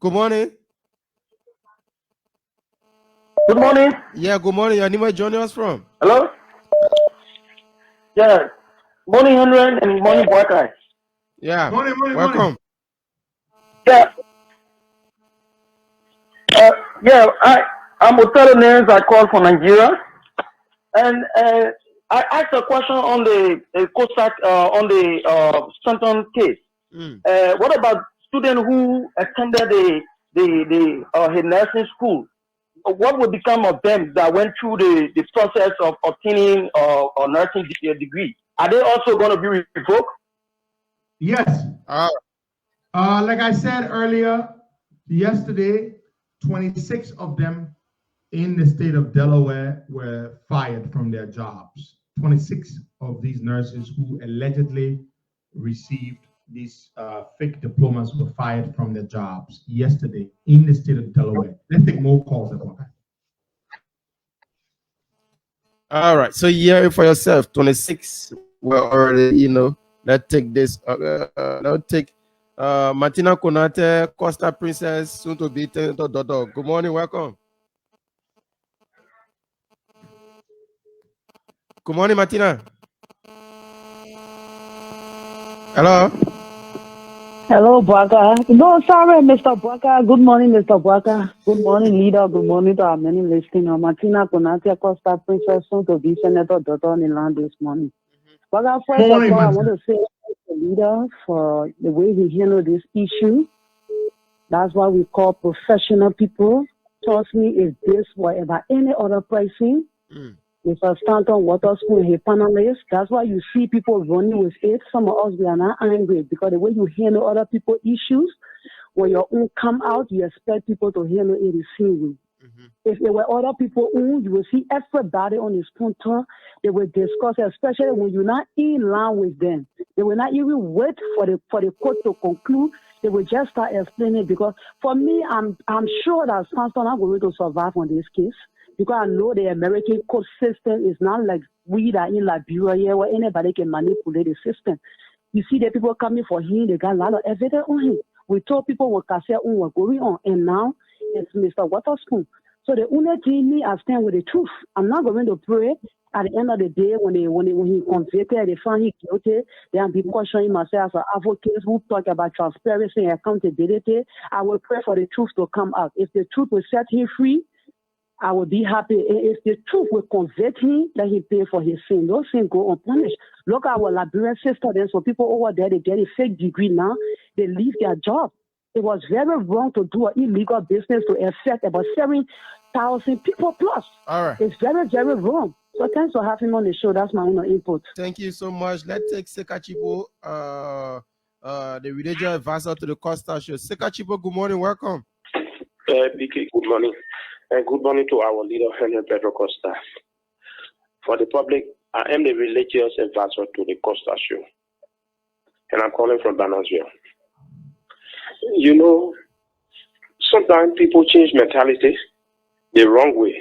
Good morning. Good morning. Yeah, good morning. Your name, where joining us from? Hello? Yeah. Morning, Henry, and morning, Boakai. Yeah. Morning, Welcome. morning. Yeah. I'm Otelo Names. I call from Nigeria. And I asked a question on the Costa, on the Stanton case. What about students who attended the nursing school? What would become of them that went through the process of obtaining a nursing degree? Are they also going to be revoked? Yes. Like I said earlier, yesterday, 26 of them in the state of Delaware were fired from their jobs. 26 of these nurses who allegedly received these fake diplomas were fired from their jobs yesterday in the state of Delaware. Let's take more calls at one time. All right. So you hear it for yourself. 26 were already, let's take this. Let's take Martina Konate, Costa Princess, soon to be Dodo. Good morning. Welcome. Good morning, Martina. Hello. Hello, Bwaka. No, sorry, Mr. Bwaka. Good morning, Mr. Bwaka. Good morning, leader. Good morning to our many listeners. Martina Konate, Costa Princess, soon to be Senator Dodo in land this morning. Bwaka, first of all, I want to say thank the leader for the way he handled this issue. That's why we call professional people. Trust me, if this were about any other person, Mr. Stanton Witherspoon, his panelists, that's why you see people running with it. Some of us, we are not angry because the way you handle other people's issues, when your own come out, you expect people to handle it the same way. If it were other people you will see everybody on his punter. They will discuss, especially when you're not in line with them. They will not even wait for the court to conclude. They will just start explaining, because for me, I'm sure that Stanton are going to survive on this case. Because I know the American court system is not like we that in Liberia here, where anybody can manipulate the system. You see the people coming for him, they got a lot of evidence on him. We told people what was going on, and now it's Mr. Witherspoon. So the only thing I stand with the truth. I'm not going to pray at the end of the day when he convicted, they found him guilty. Then be questioning myself as an advocate who talk about transparency and accountability. I will pray for the truth to come out. If the truth will set him free, I will be happy. If the truth will convict him, let him pay for his sin. Those things go unpunished. Look at our Liberian sister. There's some people over there, they get a fake degree now. They leave their job. It was very wrong to do an illegal business to affect about 7,000 people plus. All right. It's very, very wrong. So thanks for having me on the show. That's my own input. Thank you so much. Let's take Sekachibo, the religious advisor to the Costa show. Sekachibo, good morning. Welcome. BK, good morning. And good morning to our leader, Henry Pedro Costa. For the public, I am the religious advisor to the Costa show. And I'm calling from Banasville. You know, sometimes people change mentality the wrong way.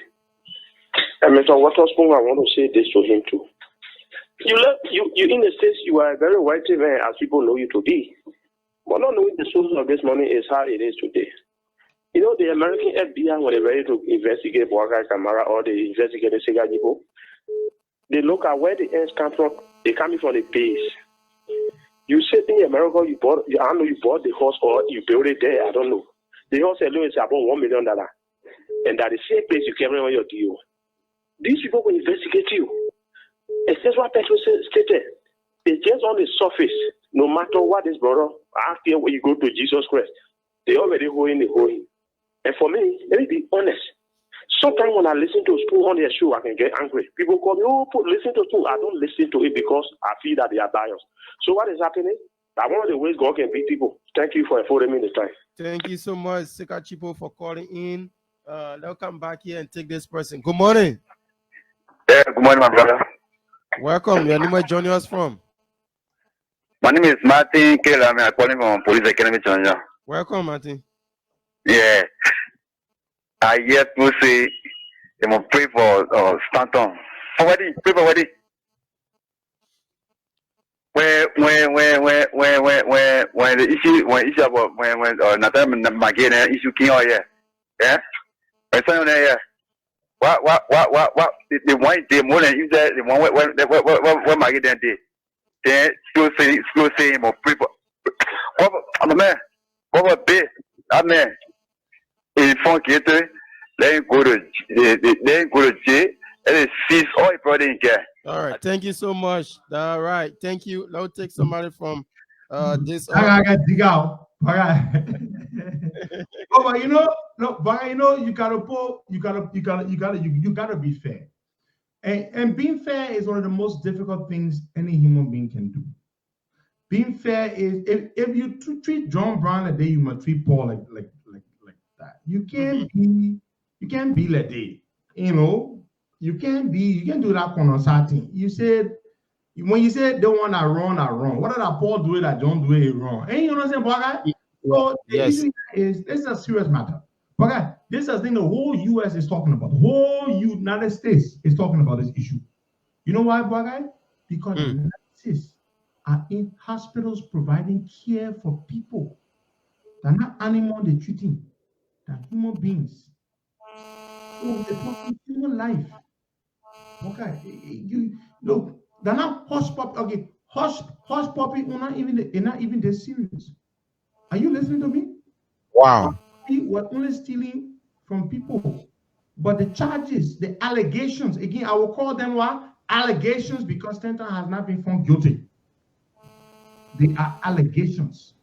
And Mr. Witherspoon, I want to say this to him too. You in the States, you are a very wealthy man as people know you to be. But not knowing the source of this money is how it is today. You know, the American FBI, when they're ready to investigate Bwaka Kamara or they investigate the Sega people, they look at where the ends come from. They coming from the base. You said in America, I don't know you bought the horse or you built it there. I don't know. The horse alone is about $1 million. And that is the same place you carry on your deal. These people will investigate you. It's just what Petro stated. It's just on the surface. No matter what is brother, after when you go to Jesus Christ, they already hold in the holding. And for me, let me be honest. Sometimes when I listen to Spoon on their show, I can get angry. People call me, listen to Spoon. I don't listen to it because I feel that they are biased. So what is happening? That's one of the ways God can beat people. Thank you for affording me the time. Thank you so much, CH-2, for calling in. They'll come back here and take this person. Good morning. Yeah, good morning, my brother. Welcome. Your name, where joining us from? My name is Martin Kela. I'm calling from Police Academy, Chanja. Welcome, Martin. Yeah. I yet to say they must pray for Stanton. Already, pray for already. When the issue about when Nathan Magina issue came out here, yeah. When someone there, what the one day more than you said the one when Magina did. Then still say more pray for. What man? What be that man? In front of let him go to jail and seize all he brought in here. All right, thank you so much. All right, thank you. I'll take somebody from this. I got dig out. All right. Oh, but you gotta be fair. And being fair is one of the most difficult things any human being can do. Being fair is if you treat John Brown a day, you must treat Paul like that. You can't be like that. You can't do that kind of certain. You said when you said the one that wrong are wrong. What did Paul do that John do it wrong? And you know what I'm saying, Boga? So the issue is this is a serious matter. Boga, this is the thing the whole US is talking about. The whole United States is talking about this issue. You know why, Boga? Because the United States are in hospitals providing care for people. They're not animals they're treating. They're human beings. So they're talking human life. Okay, they're not hush puppy. Okay, hush puppy. They're not even this serious. Are you listening to me? Wow. We're only stealing from people, but the charges, the allegations. Again, I will call them what? Allegations, because Stanton has not been found guilty. They are allegations,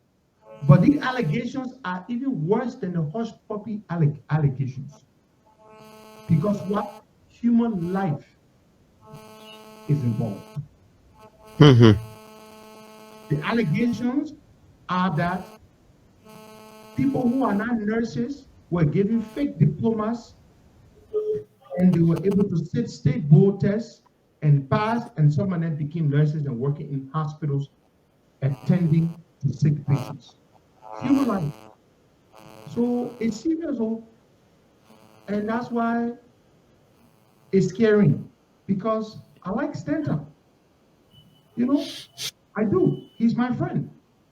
but these allegations are even worse than the hush puppy allegations, because what? Human life is involved. The allegations are that people who are not nurses were given fake diplomas and they were able to sit state board tests and pass, and some of them became nurses and working in hospitals attending to sick patients. Human life. So it's serious, and that's why it's scary, because I like Stanton. I do. He's my friend.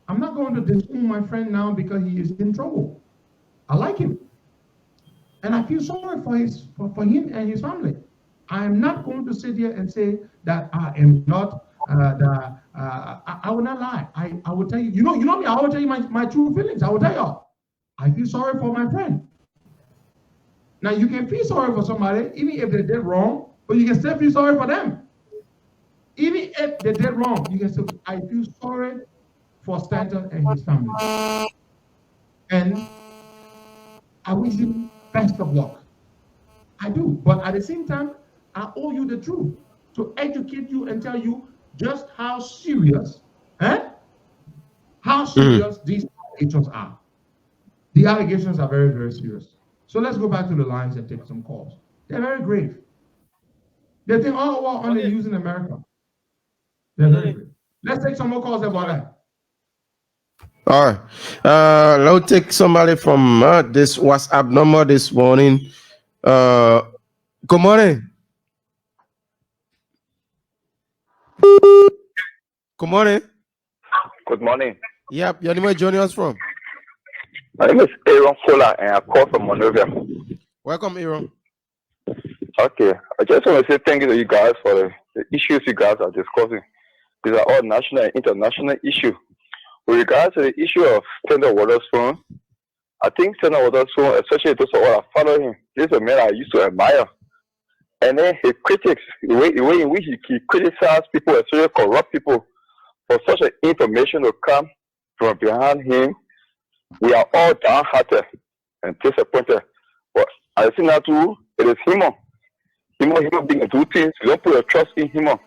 I'm not going to disown my friend now because he is in trouble. I like him. And I feel sorry for him and his family. I am not going to sit here and say that I am not, I will not lie. I will tell you, you know me, I will tell you my true feelings. I will tell you, I feel sorry for my friend. Now, you can feel sorry for somebody, even if they did wrong, but you can still feel sorry for them. Even if they did wrong, you can still, I feel sorry for Stanton and his family. And I wish him best of luck. I do. But at the same time, I owe you the truth to educate you and tell you just how serious, these allegations are. The allegations are very, very serious. So let's go back to the lines and take some calls. They're very grave. They think, oh, well, only using America. They're very grave. Let's take some more calls about that. All right. Let's take somebody from this WhatsApp number this morning. Good morning. Good morning. Good morning. Yep. Your name is joining us from? My name is Aaron Fuller, and I call from Monrovia. Welcome, Aaron. Okay. I just want to say thank you to you guys for the issues you guys are discussing. These are all national and international issues. With regards to the issue of Stanton Witherspoon, I think Stanton Witherspoon, especially those who are following him, this is a man I used to admire. And then he critiques, the way in which he criticizes people, especially corrupt people, for such an information to come from behind him. We are all downhearted and disappointed. But I think that too, it is human. Human being do things, you don't put your trust in human.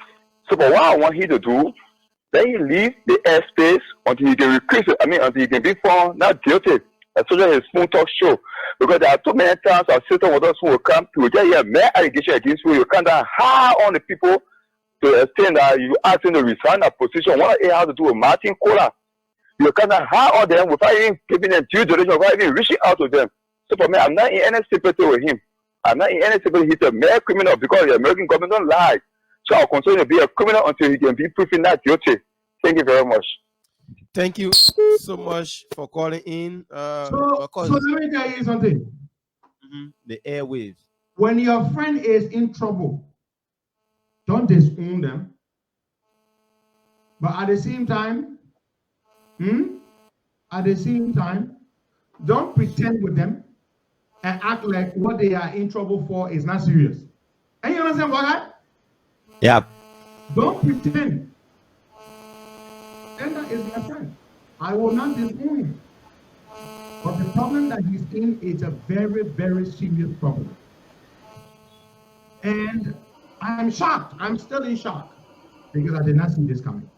So but what I want him to do, Then he leaves the airspace until he can until he can be found not guilty. Especially his phone talk show. Because there are too many times our system with us who will come to just hear mere allegation against you. You can't hire on the people to the extent that you ask them to resign that position. What it has to do with Martin Kohler. You can't hire on them without even giving them due diligence, without even reaching out to them. So for me, I'm not in any sympathy with him. I'm not in any sympathy. He's a mere criminal because the American government don't lie. So I'll continue to be a criminal until he can be proven not guilty. Thank you very much. Thank you so much for calling in. So let me tell you something. The airwaves. When your friend is in trouble, don't disown them. But at the same time, don't pretend with them and act like what they are in trouble for is not serious. And you understand what? Yeah. Don't pretend. That is my friend. I will not disown him. But the problem that he's in is a very, very serious problem. And I'm shocked. I'm still in shock because I did not see this coming.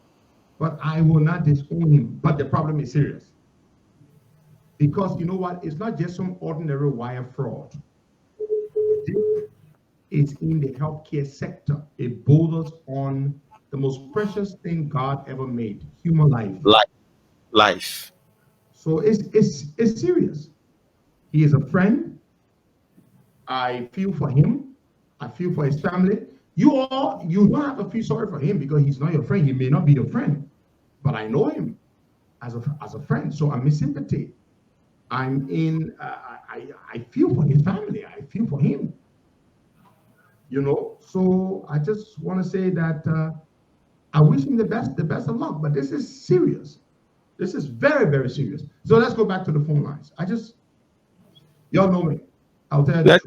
But I will not disown him. But the problem is serious. Because you know what? It's not just some ordinary wire fraud. It's in the healthcare sector. It borders on the most precious thing God ever made, human life. So it's serious. He is a friend. I feel for him. I feel for his family. You don't have to feel sorry for him because he's not your friend. He may not be your friend, but I know him as a friend. So I'm in sympathy. I'm in. I feel for his family. I feel for him. You know. So I just want to say that I wish him the best of luck. But this is serious. This is very, very serious. So let's go back to the phone lines. Y'all know me. I'll tell you.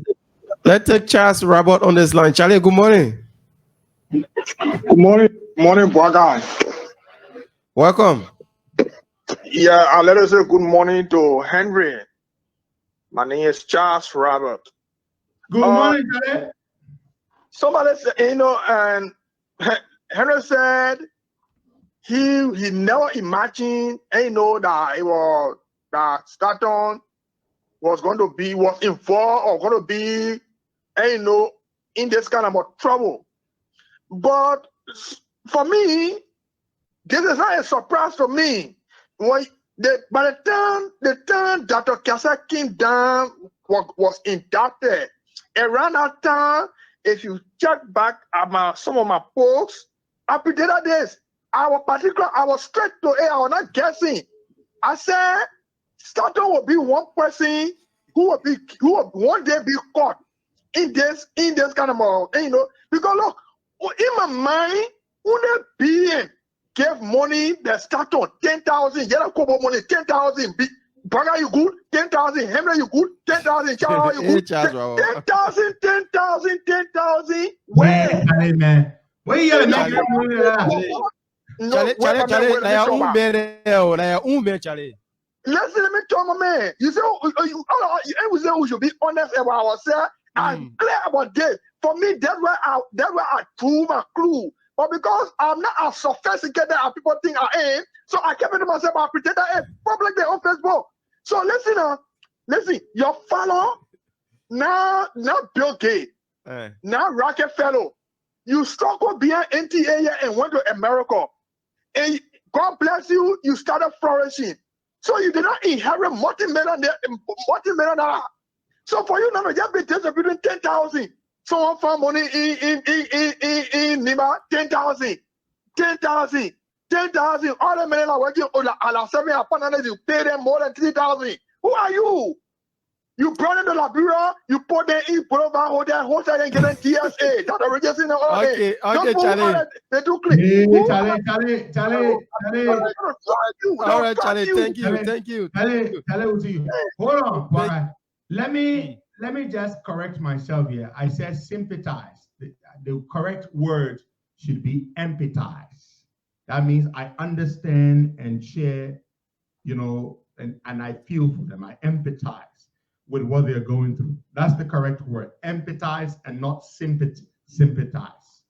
Let's take Charles Robert on this line. Charlie, good morning. Good morning, Boakai. Welcome. Yeah, let us say good morning to Henry. My name is Charles Robert. Good morning, Charlie. Somebody said, and Henry said he never imagined, that it was that Stanton was involved or going to be, in this kind of trouble. But for me, this is not a surprise to me. By the time Dr. Costa came down, was indicted, around that time, if you check back at some of my posts, I predicted this. I was straight to it. I was not guessing. I said Stanton will be one person who will one day be caught in this kind of because look, in my mind, when the being gave money the Stanton 10,000, yellow kobo money 10,000, Baga you good 10,000, Henry you good 10,000, Charles you good 10,000, 10,000, 10,000. Where? Man, where you Charlie, listen, let me tell my man. You say we should be honest about ourselves and clear about this. For me, that's where I prove my clue. But because I'm not as sophisticated as people think I am, so I kept it to myself. I pretend I am publicly on Facebook. So listen, your follow now Bill Gates, now Rockefeller, you struggle behind NTA and went to America. And God bless you, you started flourishing. So you did not inherit multi-million. So for you now to just be distributing 10,000. Someone found money in Nima, 10,000. 10,000. 10,000. All the men are working on the 7 apartments, you pay them more than 3,000. Who are you? You brought into Liberia, you put them in Boulevard Hotel and get a TSA. That's the register. Okay, Charlie. They do click. Charlie. All right, Charlie. Thank you. Charlie, will see you. Hold on. Let me just correct myself here. I said sympathize. The correct word should be empathize. That means I understand and share, and I feel for them. I empathize with what they're going through. That's the correct word. Empathize and not sympathize.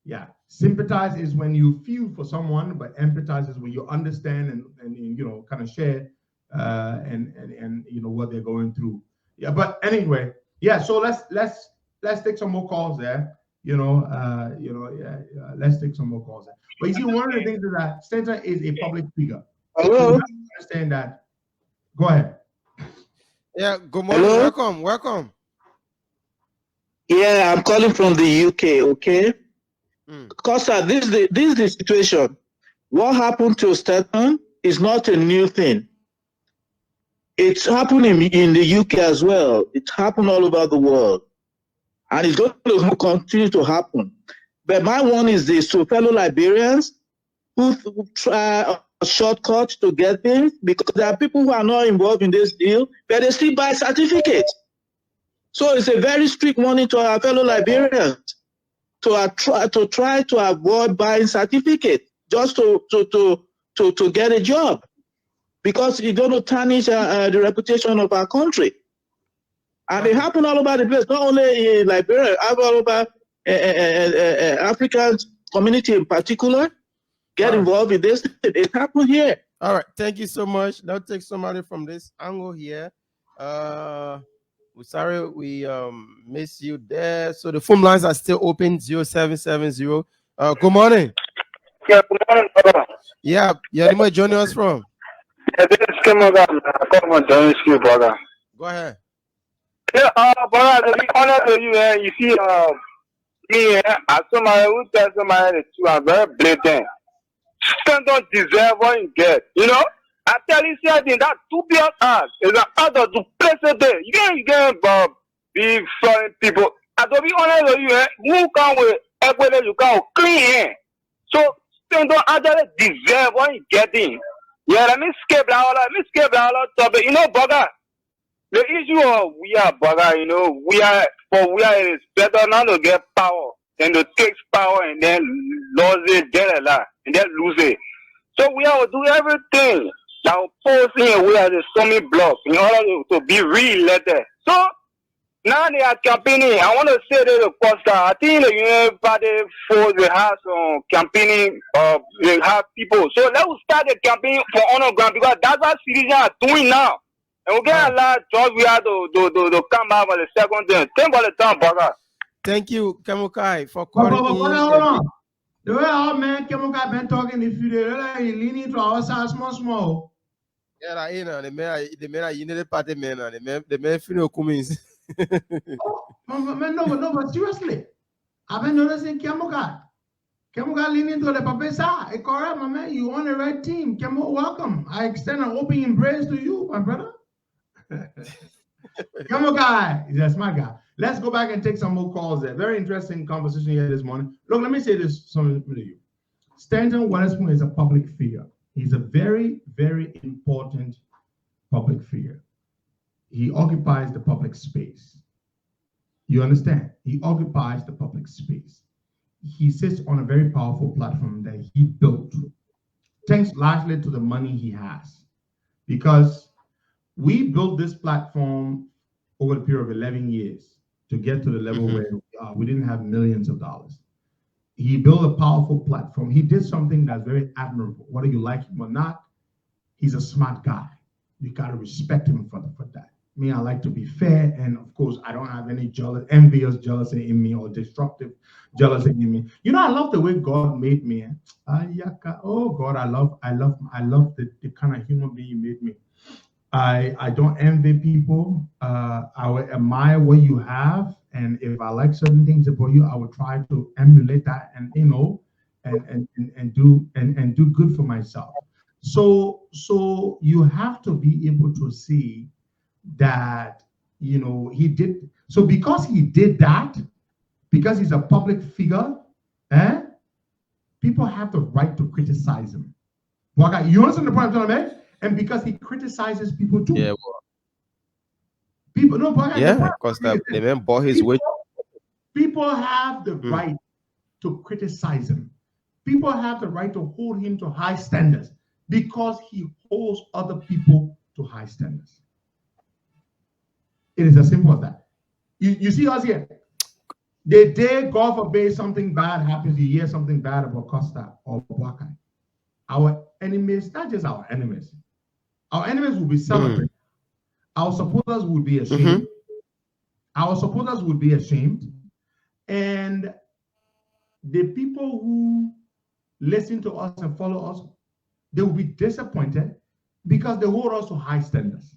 Yeah. Sympathize is when you feel for someone, but empathize is when you understand and you know, kind of share and you know what they're going through. Yeah, but anyway, yeah, so let's take some more calls there. Let's take some more calls there. But you see, one of the things is that Stanton is a public figure. Hello. So you have to understand that. Go ahead. Yeah, good morning. Hello? Welcome. Yeah, I'm calling from the UK, okay? Costa, this is the situation. What happened to Stanton is not a new thing. It's happening in the UK as well. It happened all over the world. And it's going to continue to happen. But my one is this to fellow Liberians who try a shortcut to get things, because there are people who are not involved in this deal, but they still buy certificates. So it's a very strict warning to our fellow Liberians to try to avoid buying certificates just to get a job, because it's going to tarnish the reputation of our country. And it happened all over the place, not only in Liberia, all over African community in particular. Get involved in this. It happened here. All right, thank you so much. Now take somebody from this angle here. We're sorry we miss you there. So the phone lines are still open, 0770. Good morning. Yeah, good morning, brother. Yeah, where joining us from? Yeah, this is Kemoga. I come from joining you, brother. Go ahead. Yeah, brother, to be honest with you, you see, me, as somebody who tells somebody the truth, I'm very blatant. Stand don't deserve what you get, you know? I tell you something, that 2 billion ass is an order to place it there. You can't be foreign people. And to be honest with you, who come with equity, you come with clean hand. So, stand don't actually deserve what you getting. Yeah, let me skip that topic. You know, brother, the issue of we are, brother, you know, we are it is better not to get power than to take power and then lose it, get a lot, and then lose it. So we have to do everything that will post in a way as a summit block in order to be re-elected. So now they are campaigning. I want to say this to Costa. I think the Union Party force they have some campaigning, they have people. So let's start the campaign for honor ground, because that's what citizens are doing now. And we get a lot of jobs we have to come back for the second thing. Think about the time, brother. Thank you, Kemokai, for calling Hold on. The way our man Kemokai been talking, if you did, he leaning to our side small. Yeah, the man, you need a party man, the man feel comings. No, but seriously, I've been noticing Kemokai leaning to the papa side. Correct, my man, you on the right team. Kemo, welcome. I extend an open embrace to you, my brother. Kemokai, that's my guy. Let's go back and take some more calls there. Very interesting conversation here this morning. Look, let me say this something to you. Stanton Witherspoon is a public figure. He's a very, very important public figure. He occupies the public space. You understand? He occupies the public space. He sits on a very powerful platform that he built, thanks largely to the money he has. Because we built this platform over the period of 11 years to get to the level where we didn't have millions of dollars. He built a powerful platform. He did something that's very admirable. Whether you like him or not, he's a smart guy. You got to respect him for that. Me, I like to be fair, and of course, I don't have any envious jealousy in me or destructive jealousy in me. You know, I love the way God made me. Oh God, I love the kind of human being you made me. I don't envy people. I will admire what you have, and if I like certain things about you, I will try to emulate that, and you know, and do good for myself. So you have to be able to see that, you know, he did. So because he did that, because he's a public figure, people have the right to criticize him. You understand the point I'm trying to make? And because he criticizes people too. Yeah. People, no, because the man bought his way. People have the right to criticize him. People have the right to hold him to high standards because he holds other people to high standards. It is as simple as that. You see us here. The day, God forbid, something bad happens, you hear something bad about Costa or Boakai. Our enemies, not just our enemies will be celebrating. Our supporters would be ashamed. Our supporters would be ashamed. And the people who listen to us and follow us, they will be disappointed because they hold us to high standards.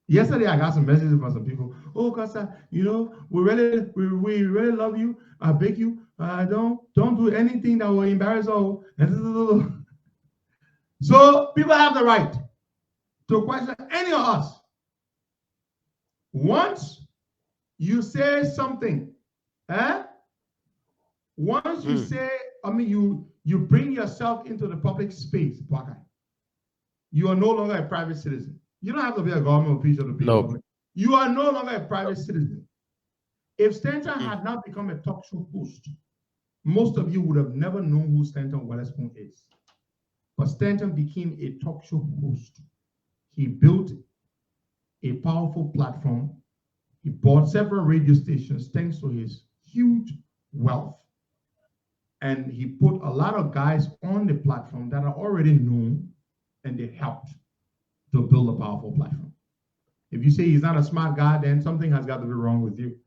Yesterday, I got some messages from some people. Oh, Costa, you know, we really love you. I beg you, don't do anything that will embarrass us. So people have the right to question any of us. Once you say something, once you say, you bring yourself into the public space, you are no longer a private citizen. You don't have to be a government official to be public. You are no longer a private citizen. If Stanton had not become a talk show host, most of you would have never known who Stanton Witherspoon is. But Stanton became a talk show host. He built a powerful platform. He bought several radio stations thanks to his huge wealth. And he put a lot of guys on the platform that are already known, and they helped to build a powerful platform. If you say he's not a smart guy, then something has got to be wrong with you.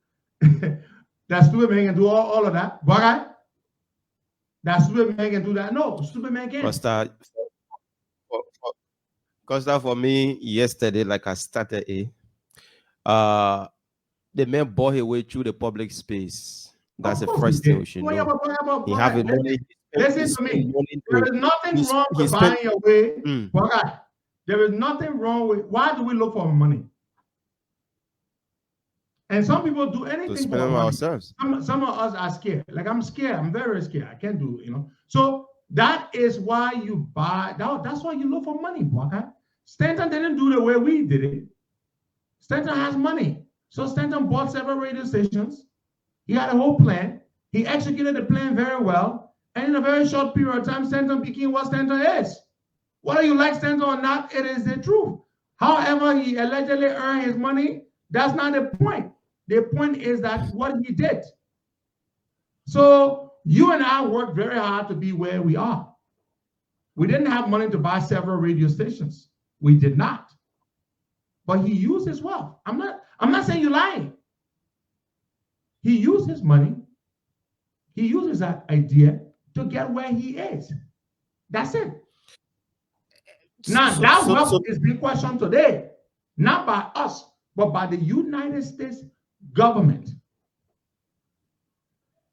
That stupid man can do all of that. But that stupid man can do that. No, stupid man can't. Costa, for me, yesterday, like I started the man bought his way through the public space. That's the first thing we should know. He have a money. Listen to me. There is nothing wrong with buying your way. There is nothing wrong with, why do we look for money? And some people do anything to spend on ourselves. Some of us are scared. Like I'm scared. I'm very, very scared. I can't do, So that is why you buy. That's why you look for money, okay? Stanton didn't do the way we did it. Stanton has money. So Stanton bought several radio stations. He had a whole plan. He executed the plan very well. And in a very short period of time, Stanton became what Stanton is. Whether you like Stanton or not, it is the truth. However, he allegedly earned his money. That's not the point. The point is that what he did. So you and I worked very hard to be where we are. We didn't have money to buy several radio stations. We did not. But he used his wealth. I'm not saying you're lying. He used his money. He uses that idea to get where he is. That's it. Now, that wealth is being questioned today, not by us, but by the United States government.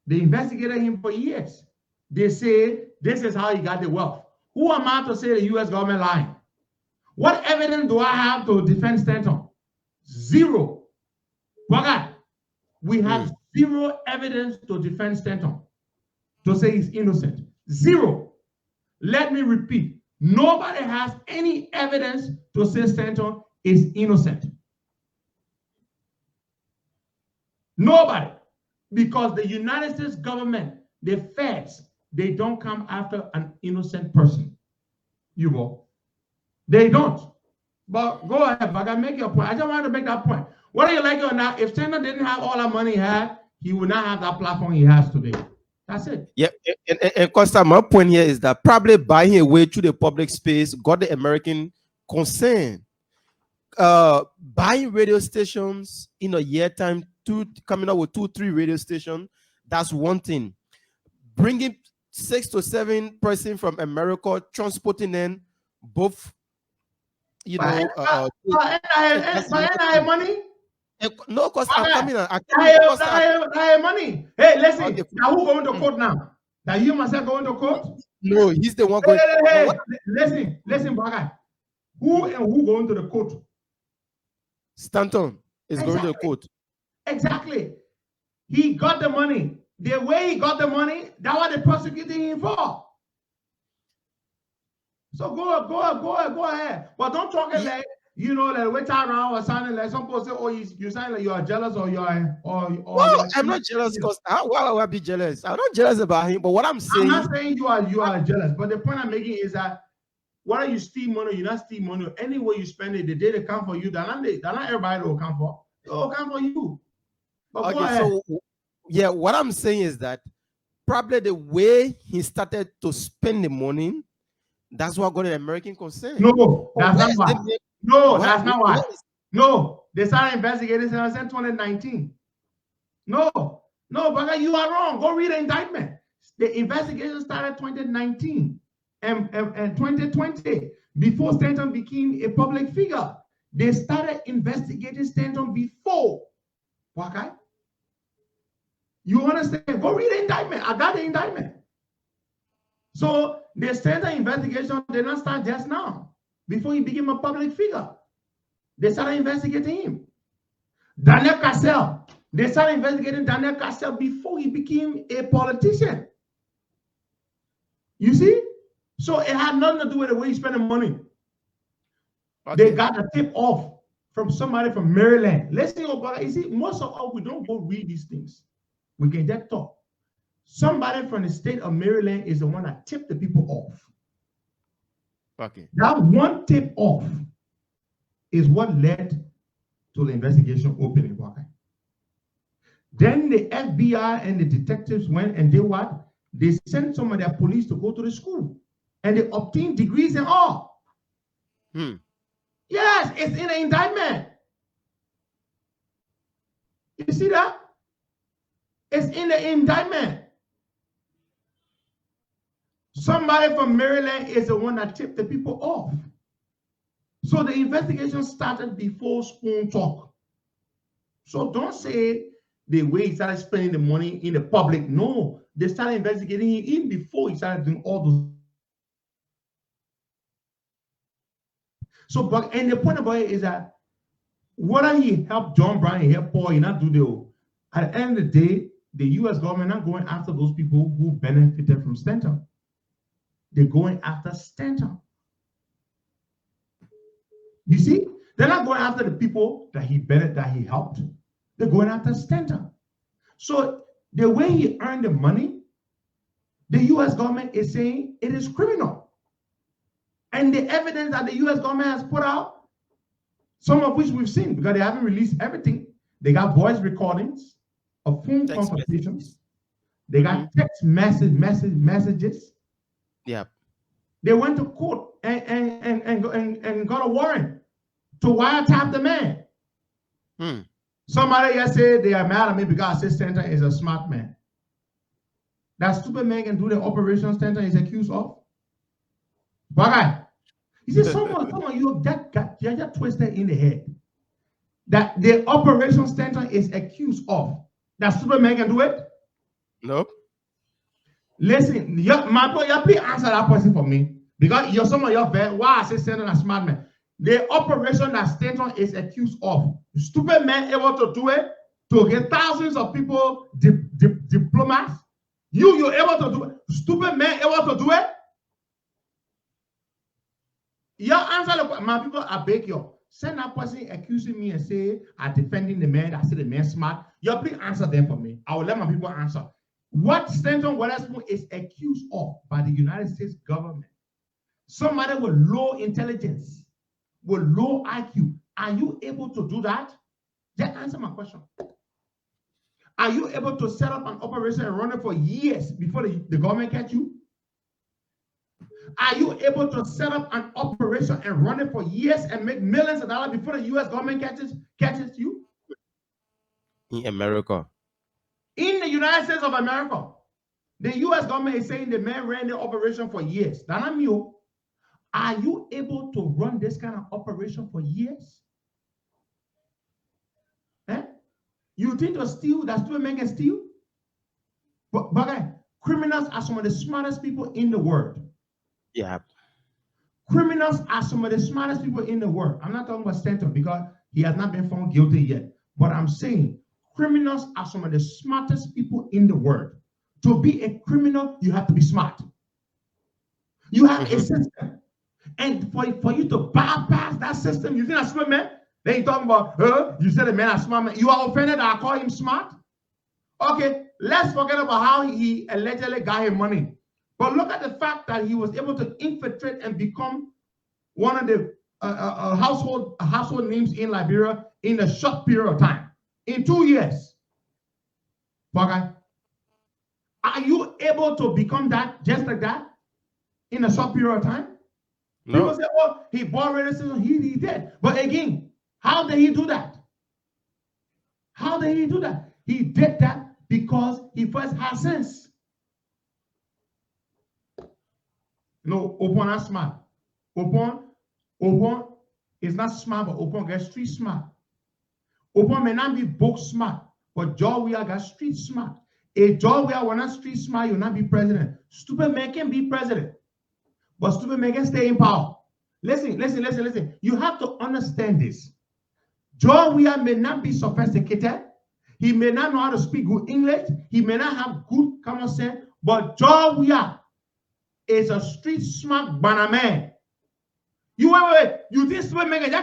They investigated him for years. They say this is how he got the wealth. Who am I to say the U.S. government lying? What evidence do I have to defend Stanton? Zero. We have zero evidence to defend Stanton, to say he's innocent. Zero. Let me repeat. Nobody has any evidence to say Stanton is innocent. Nobody. Because the United States government, the feds, they don't come after an innocent person. You will. They don't. But go ahead, Baga, make your point. I just wanted to make that point. Whether you like it or not, if Stanton didn't have all that money he had, he would not have that platform he has today. That's it. Yeah, and Costa, my point here is that probably buying a way through the public space got the American concern. Buying radio stations in a year time, coming up with 2-3 radio stations, that's one thing. Bringing 6 to 7 persons from America, transporting them both, NIA money? No, because I'm coming. I money. Hey, listen. Okay. Now who going to court now? Now you myself going to court? No, he's the one going. Hey, listen, Baga. Who going to the court? Stanton is going to the court. Exactly. He got the money. The way he got the money, that's what they're prosecuting him for. So go ahead. But don't talk it like, like wait around or sounding like some people say, oh, you sound like you are jealous or you are well, I'm not jealous because why would I be jealous? I'm not jealous about him, but what I'm saying, I'm not saying you are jealous, but the point I'm making is that whether you steal money or you not steal money, any way you spend it, the day they come for you, they're not everybody will come for. They will come for you. Okay, so yeah, what I'm saying is that probably the way he started to spend the money, that's what got an American concern. No, that's not why. No, that's not why. No, they started investigating since 2019. No, Baka, you are wrong. Go read the indictment. The investigation started 2019 and 2020 before Stanton became a public figure. They started investigating Stanton before. Okay? You understand? Go read the indictment. I got the indictment. So the Stanton investigation did not start just now. Before he became a public figure, they started investigating him. Daniel Cassell, they started investigating Daniel Cassell before he became a politician. You see? So it had nothing to do with the way he spent the money. Okay. They got a tip off from somebody from Maryland. Listen, you see, most of us, we don't go read these things. We can just talk. Somebody from the state of Maryland is the one that tipped the people off. Okay. That one tip off is what led to the investigation opening. Then the FBI and the detectives went and did what? They sent some of their police to go to the school and they obtained degrees and all. Yes, it's in the indictment. You see that? It's in the indictment. Somebody from Maryland is the one that tipped the people off. So the investigation started before Spoon Talk. So don't say the way he started spending the money in the public. No, they started investigating him even before he started doing all those. So, but and the point about it is that whether he helped John Brown, he helped Paul, he not do the. At the end of the day, the U.S. government not going after those people who benefited from Stanton. They're going after Stanton. You see, they're not going after the people that he helped. They're going after Stanton. So the way he earned the money, the U.S. government is saying it is criminal. And the evidence that the U.S. government has put out, some of which we've seen because they haven't released everything. They got voice recordings of phone conversations. They got text messages. Yeah. They went to court and got a warrant to wiretap the man. Somebody just said they are mad at me because I said Stanton is a smart man. That stupid man can do the operation Stanton is accused of. But you see, someone you just twisted in the head. That the operation Stanton is accused of. That stupid man can do it? Nope. Listen, my boy, please answer that question for me. Because you're some of your vet, why I say Stanton a smart man. The operation that Stanton is accused of, stupid man able to do it, to get thousands of people diplomats. You're able to do it. Stupid man able to do it. Your answer, my people, I beg you. Send that person accusing me and say I'm defending the man. I say the man smart. You please answer them for me. I will let my people answer. What Stanton Witherspoon is accused of by the United States government, somebody with low intelligence, with low IQ, are you able to do that? Just answer my question. Are you able to set up an operation and run it for years before the government catch you? Are you able to set up an operation and run it for years and make millions of dollars before the U.S. government catches you? In America. In the United States of America, the U.S. government is saying the man ran the operation for years. That's not me. Are you able to run this kind of operation for years? You think to steal, that stupid man can steal? But criminals are some of the smartest people in the world. Yeah. Criminals are some of the smartest people in the world. I'm not talking about Stanton because he has not been found guilty yet. But I'm saying criminals are some of the smartest people in the world. To be a criminal, you have to be smart. You have a system. And for you to bypass that system, you think that's smart man? Then you talking about, you said a man is smart man. You are offended that I call him smart? Okay, let's forget about how he allegedly got his money. But look at the fact that he was able to infiltrate and become one of the household names in Liberia in a short period of time. In 2 years, Okay. Are you able to become that just like that in a short period of time? No. People say, oh, he bought racism, he did. But again, how did he do that? How did he do that? He did that because he first had sense. No, Opon not smart. Opon is not smart, but Opon gets street smart. Opon may not be book smart, but George got street smart. If George were not street smart, you'll not be president. Stupid man can be president, but stupid man can stay in power. Listen. You have to understand this. George may not be sophisticated. He may not know how to speak good English. He may not have good common sense, but George is a street smart banana man. You wait. You think stupid man and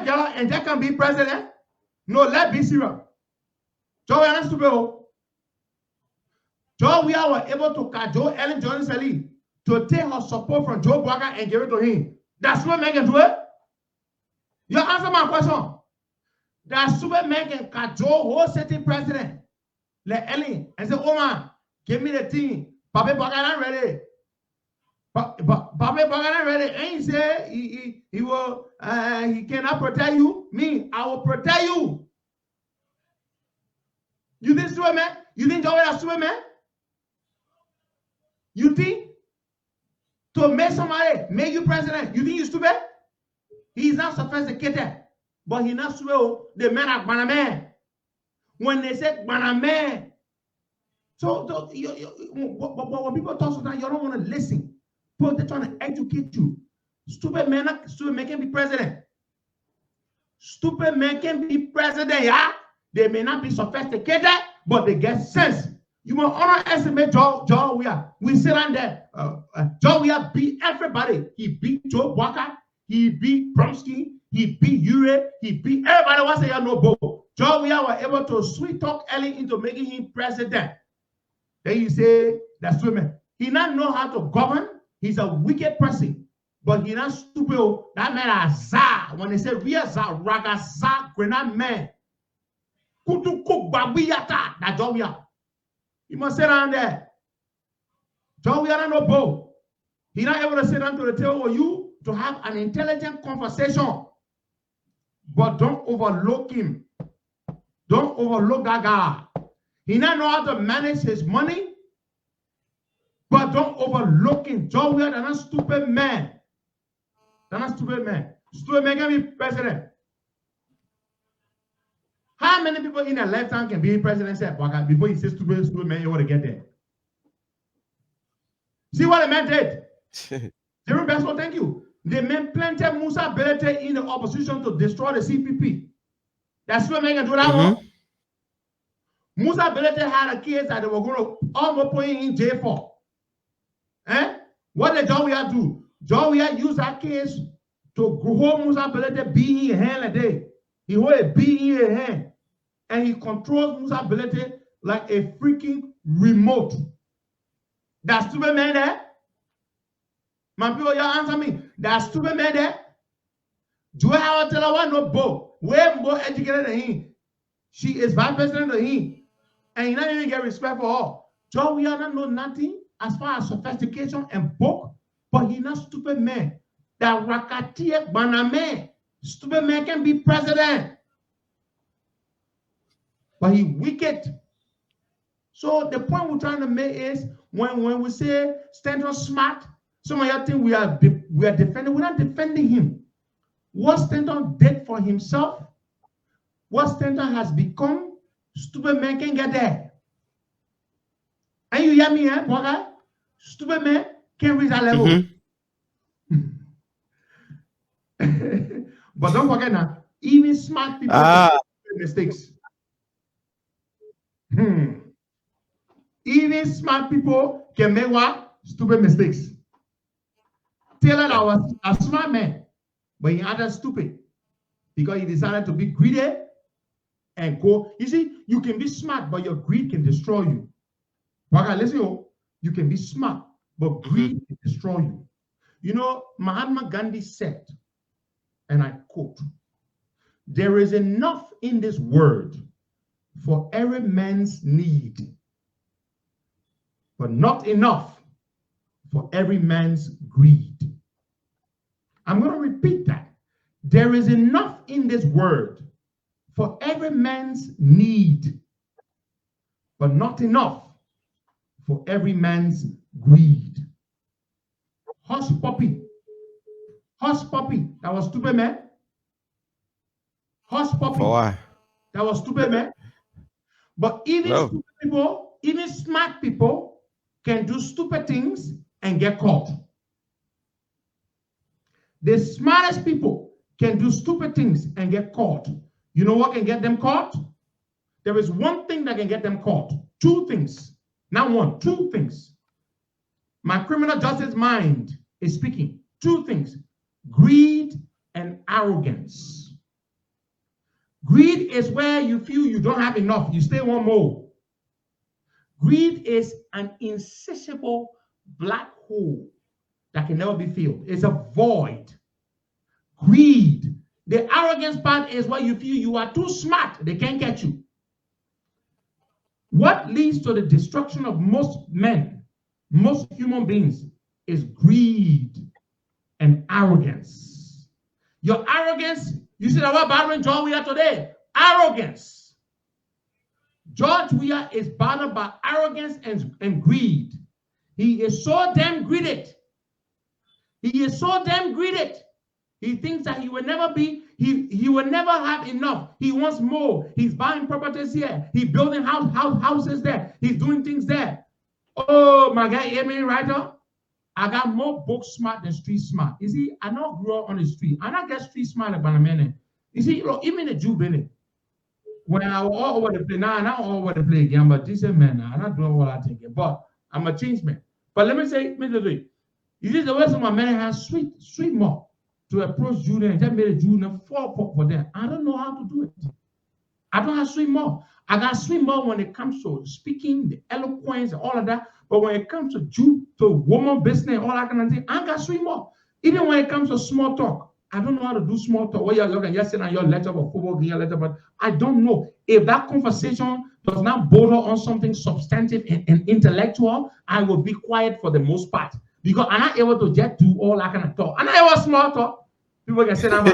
that can be president? No, let's be serious. George is not stupid. George was able to cajole Ellen Johnson Sally to take her support from Joe Walker and give it to him. That stupid man can do it. You answer my question. That stupid man can cajole whole sitting president, like Ellen, and say, "Oh man, give me the thing. Papa Walker not ready. Papa Walker not ready." And he say he will he cannot protect you. Me, I will protect you. You think stupid man? You think Joe is a stupid man? You think to make somebody make you president, you think you're stupid? He's not sophisticated, but he's not stupid. The men are banana. When they say banana, so when people talk sometimes, you don't want to listen. But they're trying to educate you. Stupid men can be president. Stupid men can be president, yeah? They may not be sophisticated, but they get sense. You must underestimate Joe. We sit on there. Joe beat everybody. He beat Joe Walker. He beat Bromsky. He beat Ure. He beat everybody. Wants to say no bow. Joe was able to sweet talk Ellie into making him president. Then you say that's women. He not know how to govern. He's a wicked person, but he not stupid. That man is Zah. When they say real Zah, Raga Zah, Grenade man. Kutu cook babiyata. That Joe. You must sit down there. John, we are not both. He's not able to sit down to the table with you to have an intelligent conversation. But don't overlook him. Don't overlook that guy. He not know how to manage his money. But don't overlook him. John, we are not stupid man. They're not stupid man. Stupid man can be president. How many people in a lifetime can be president before he says stupid man, you want to get there? See what the man did? Jerome Besson, thank you. The man planted Musa Belete in the opposition to destroy the CPP. That's what man can do that one. Musa Belete had a case that they were going to almost put him in jail for. What did Jawia do? Jawia used that case to hold Musa Belete being in hand a day. He hold a being in hand. And he controls Musa Belete like a freaking remote. That stupid man there? My people, you answer me. That stupid man there? Do I have to tell her no both? Way more educated than him. She is vice president than him. And he not even get respect for her. Joe, we don't know nothing as far as sophistication and book, but he not stupid man. That Rakatie Baname, stupid man can be president. But he wicked. So the point we're trying to make is when we say Stanton smart, some of you think we are defending. We're not defending him. What Stanton did for himself, what Stanton has become, stupid man can get there. And you hear me, brother? Stupid man can reach that level. But don't forget now, even smart people make mistakes. Even smart people can make what? Stupid mistakes. Taylor was a smart man, but he ended stupid because he decided to be greedy and go. You see, you can be smart, but your greed can destroy you. Listen, you can be smart, but greed can destroy you. You know, Mahatma Gandhi said, and I quote, "There is enough in this world for every man's need, but not enough for every man's greed. I'm going to repeat that. There is enough in this word for every man's need, but not enough for every man's greed. Hush puppy. Hush puppy. That was stupid, man. Hush puppy. For why? That was stupid, man. But even stupid people, even smart people can do stupid things and get caught. The smartest people can do stupid things and get caught. You know what can get them caught? There is one thing that can get them caught. Two things. Not one, two things. My criminal justice mind is speaking. Two things. Greed and arrogance. Greed is where you feel you don't have enough. You still want more. Greed is an insatiable black hole that can never be filled. It's a void. Greed. The arrogance part is where you feel you are too smart. They can't catch you. What leads to the destruction of most men, most human beings, is greed and arrogance. Your arrogance, you see that what battling George Weah today? Arrogance. George Weah is battled by arrogance and greed. He is so damn greedy. He is so damn greedy. He thinks that he will never be, he will never have enough. He wants more. He's buying properties here. He's building houses there. He's doing things there. Oh, my guy, hear me right now? I got more book smart than street smart. You see, I not grow up on the street. I not get street smart like Banamene. You see, look, even the Jew Bennett. When I was all over the place, now I'm not all over the place again, but this is man, I'm not doing what I think. But I'm a change man. But let me say, you see, the way some of my men have sweet more to approach Judah and that made a Judah fall for them. I don't know how to do it. I don't have sweet more. I got sweet more when it comes to speaking, the eloquence, and all of that. But when it comes to woman business, all that kind of thing, I got sweet more. Even when it comes to small talk, I don't know how to do small talk. Where you're looking, you're sitting on your letter of football, your letter, but I don't know if that conversation does not border on something substantive and intellectual. I will be quiet for the most part because I'm not able to just do all that kind of talk. I'm not able to small talk. People can say I'm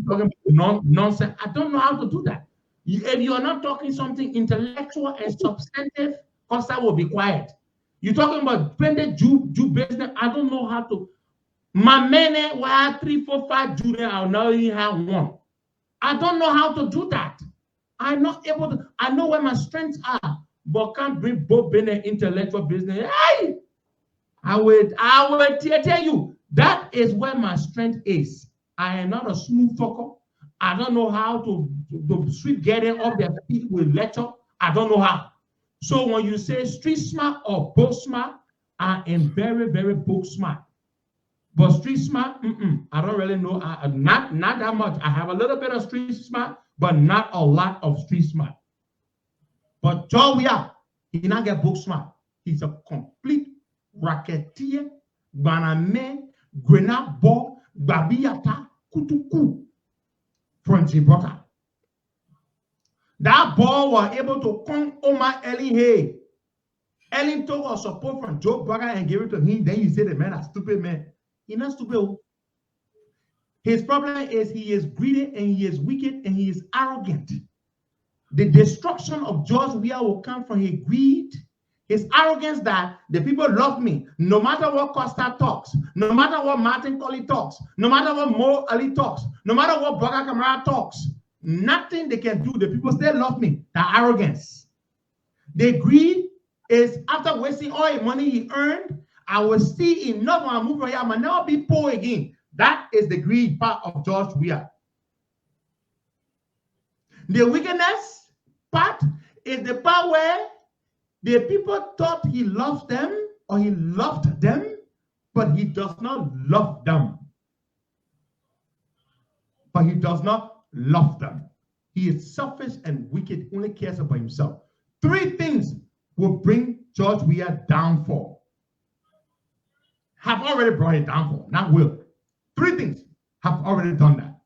talking nonsense. I don't know how to do that. If you are not talking something intellectual and substantive, Costa will be quiet. You're talking about splendid Jew business. I don't know how to. My men will have 3, 4, 5 Jews. I'll now even have one. I don't know how to do that. I'm not able to. I know where my strengths are, but can't bring both business intellectual business. Hey, I will tell you that is where my strength is. I am not a smooth talker. I don't know how to sweep getting off their feet with lecture. I don't know how. So when you say street smart or book smart, I am very, very book smart. But street smart, I don't really know. Not that much. I have a little bit of street smart, but not a lot of street smart. But George Weah, he did not get book smart. He's a complete racketeer, baname, grenade ball, babiyata, kutuku from Gibraltar. That ball was able to come Omar Ellington. Ellington was support from Joe Burger and give it to him. Then you say the man is stupid man. He's not stupid. His problem is he is greedy and he is wicked and he is arrogant. The destruction of George Weah will come from his greed, his arrogance that the people love me. No matter what Costa talks, no matter what Martin Colley talks, no matter what Mo Ali talks, no matter what Burger Camara talks, nothing they can do. The people still love me. The arrogance. The greed is after wasting all the money he earned, I will see enough when I move from here. I might never be poor again. That is the greed part of George Weah. The wickedness part is the part where the people thought he loved them or he loved them, but he does not love them. But he does not love them. He is selfish and wicked, only cares about himself. 3 things will bring George Weah downfall. Have already brought it downfall, not will. 3 things have already done that.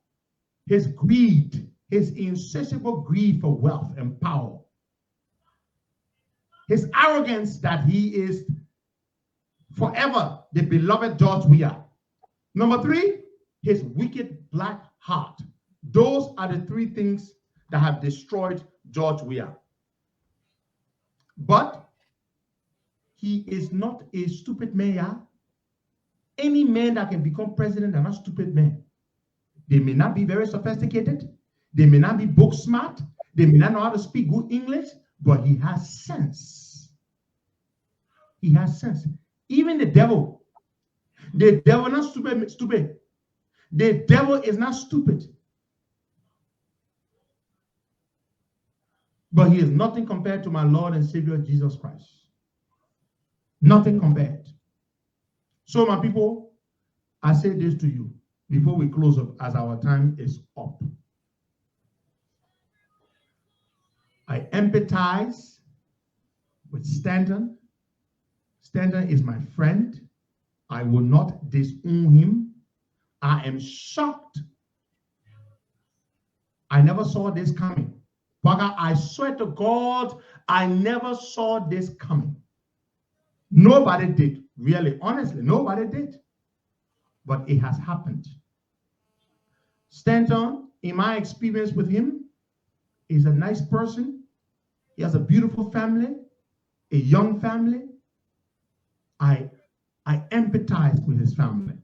His greed, his insatiable greed for wealth and power. His arrogance that he is forever the beloved George Weah. Number 3, his wicked black heart. Those are the 3 things that have destroyed George Weah. But he is not a stupid man. Any man that can become president are not stupid men. They may not be very sophisticated. They may not be book smart. They may not know how to speak good English, but he has sense. He has sense. Even the devil not stupid. The devil is not stupid. But he is nothing compared to my Lord and Savior Jesus Christ. Nothing compared. So my people, I say this to you before we close up as our time is up. I empathize with Stanton. Stanton is my friend. I will not disown him. I am shocked. I never saw this coming. I swear to God, I never saw this coming. Nobody did. Really, honestly, nobody did. But it has happened. Stanton, in my experience with him, is a nice person. He has a beautiful family, a young family. I empathize with his family.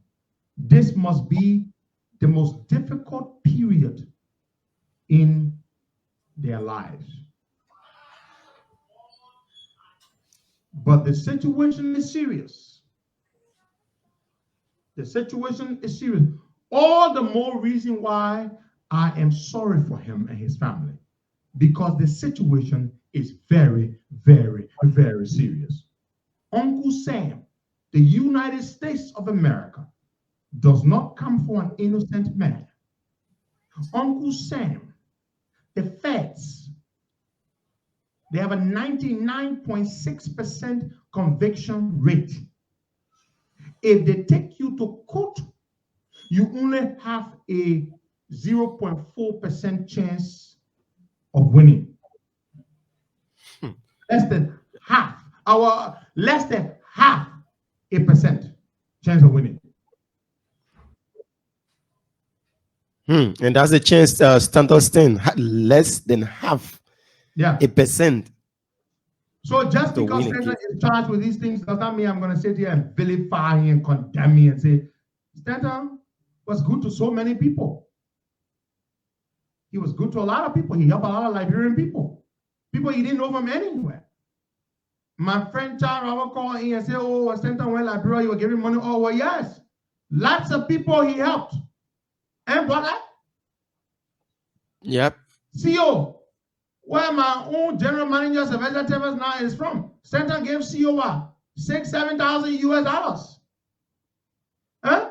This must be the most difficult period in their lives. But the situation is serious. The situation is serious. All the more reason why I am sorry for him and his family, because the situation is very, very, very serious. Uncle Sam, the United States of America, does not come for an innocent man. Uncle Sam, the feds, they have a 99.6% conviction rate. If they take you to court, you only have a 0.4% chance of winning. Less than half a percent chance of winning. And that's a chance Stanton less than half a percent. So just because Stanton is charged with these things does not mean I'm going to sit here and vilify him and condemn me and say, Stanton was good to so many people. He was good to a lot of people. He helped a lot of Liberian people. People he didn't know from anywhere. My friend Charles Robert called in and said, oh, Stanton went to Liberia, you were giving money. Oh, well, yes. Lots of people he helped. And brother? Yep. CO, where my own general manager of vegetables now is from. Stanton gave CO $6,000-7,000 US. Huh?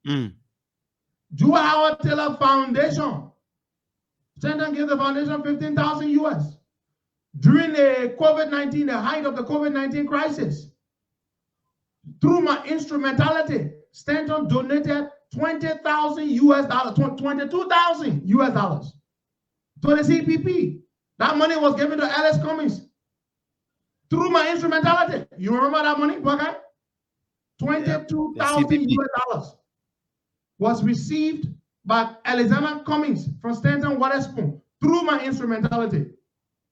Drew Howard Taylor Foundation. Stanton gave the foundation $15,000 US. During the COVID-19, the height of the COVID-19 crisis, through my instrumentality, Stanton donated $20,000 US, $22,000 US to the CPP. That money was given to Alice Cummings through my instrumentality. You remember that money, Buckeye? $22,000 US was received by Alexander Cummings from Stanton Witherspoon through my instrumentality.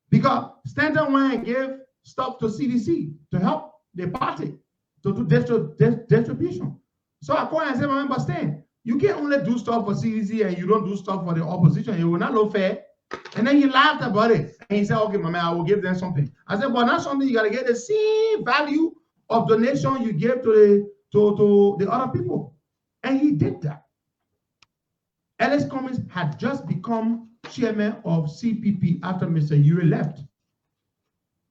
Because Stanton went and gave stuff to CDC to help the party to do distribution. So I called and said, remember, Stan, you can't only do stuff for CDC and you don't do stuff for the opposition. It will not look fair. And then he laughed about it. And he said, okay, my man, I will give them something. I said, but not something you got to get the same value of donation you give to the other people. And he did that. Alice Cummings had just become chairman of CPP after Mr. Urey left.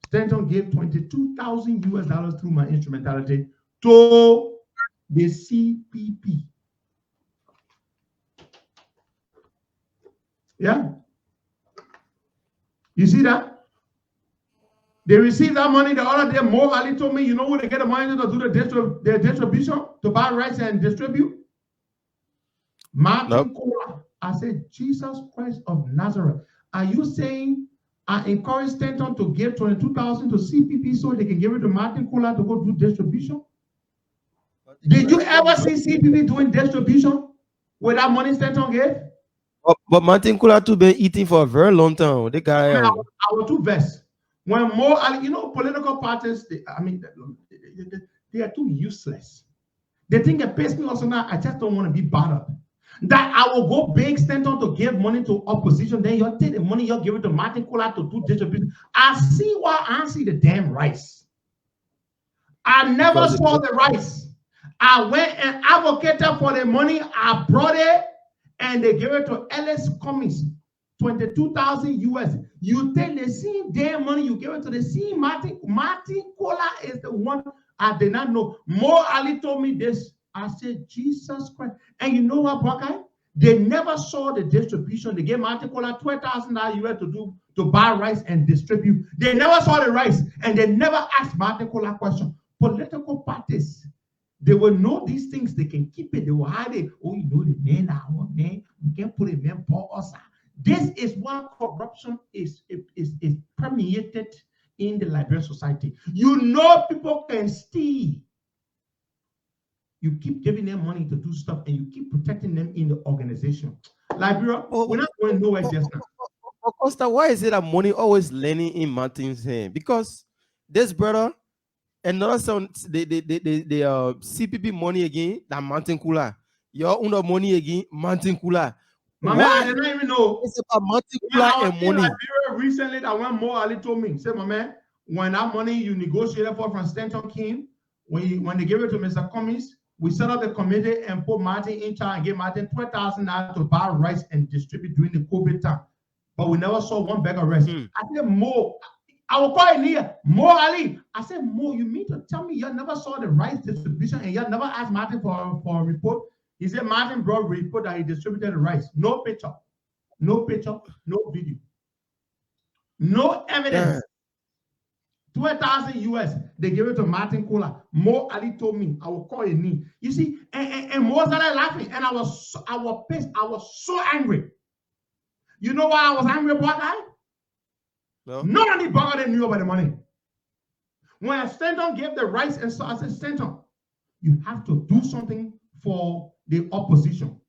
Stanton gave $22,000 US through my instrumentality to the CPP. Yeah. You see that? They received that money the other day. Mo Ali told me, you know where they get the money to do the distribution, to buy rice and distribute? Martin Cola. I said, Jesus Christ of Nazareth. Are you saying I encourage Stanton to give $22,000 to CPP so they can give it to Martin Cola to go do distribution? Did you ever see CPP doing distribution with that money Stanton gave? But Martin Kula too been eating for a very long time. The guy. I was too vexed. When more, political parties, they are too useless. The thing that pays me also now, I just don't want to be bothered. That I will go big Stanton to give money to opposition, then you take the money, you give it to Martin Kula to do distribution. I see why I see the damn rice. I never saw the rice. I went and advocated for the money. I brought it, and they gave it to Ellis Cummings, 22,000 US. You take the same damn money, you give it to the same Martin. Martin Kula is the one I did not know. Mo Ali told me this. I said, Jesus Christ. And you know what, Buckeye? They never saw the distribution. They gave Martin Kula $12,000 US to buy rice and distribute. They never saw the rice, and they never asked Martin Kula question. Political parties, they will know these things. They can keep it. They will hide it. Oh, you know the man, our man. We can't put a man for us. This is why corruption is permeated in the Liberian society. You know people can steal. You keep giving them money to do stuff, and you keep protecting them in the organization. Liberia, we're not going nowhere just now. Costa, why is it that money always landing in Martin's hand? Because this brother, another son, the CPP money again, that Martin Kula. Your own money again, Martin Kula. My man, I didn't even know. It's about Martin Kula and money. Liberia recently, that one more Ali told me, say, my man, when that money you negotiated for from Stanton came, when they gave it to Mr. Cummings, we set up the committee and put Martin in charge and gave Martin $12,000 to buy rice and distribute during the COVID time. But we never saw one bag of rice. I said, Mo, I will call it here, Mo Ali. I said, Mo, you mean to tell me you never saw the rice distribution and you never asked Martin for a report? He said Martin brought a report that he distributed the rice. No picture, no video, no evidence. 12,000 US, they gave it to Martin Kula. Mo Ali told me, I will call it me. You see, and Mo started laughing, and I was pissed. I was so angry. You know why I was angry about that? No. None of the bugger knew about the money. When Stanton gave the rice and so I said, Stanton, you have to do something for the opposition.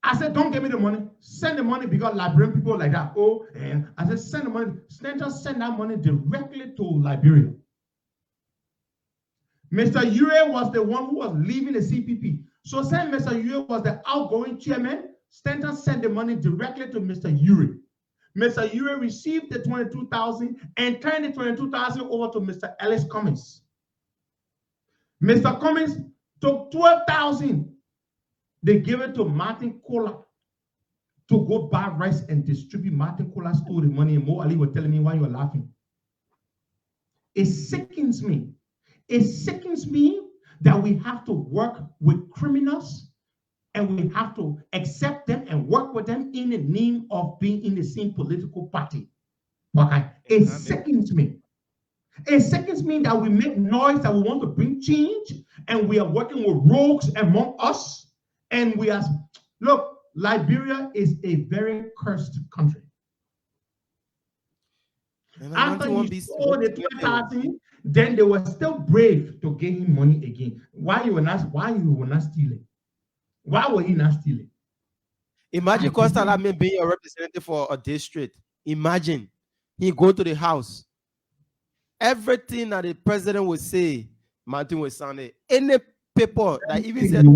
I said, don't give me the money. Send the money, because Liberian people like that. Oh, and I said, send the money. Stanton send that money directly to Liberia. Mr. Ure was the one who was leaving the CPP. So since Mr. Ure was the outgoing chairman, Stanton sent the money directly to Mr. Ure. Mr. Ure received the 22,000 and turned the 22,000 over to Mr. Ellis Cummings. Mr. Cummings took 12,000. They gave it to Martin Kula to go buy rice and distribute. Martin Kula stole the money, and Mo Ali was telling me why you were laughing. It sickens me. It sickens me that we have to work with criminals and we have to accept them and work with them in the name of being in the same political party. Okay? It sickens me. It sickens me that we make noise that we want to bring change, and we are working with rogues among us. And we are, look, Liberia is a very cursed country. After he stole the 20,000, then they were still brave to give him money again. Why you were not stealing? Why were he not stealing? Imagine Costa Lame being a representative for a district. Imagine he go to the house. Everything that the president would say, Martin would sign it. Any paper that even said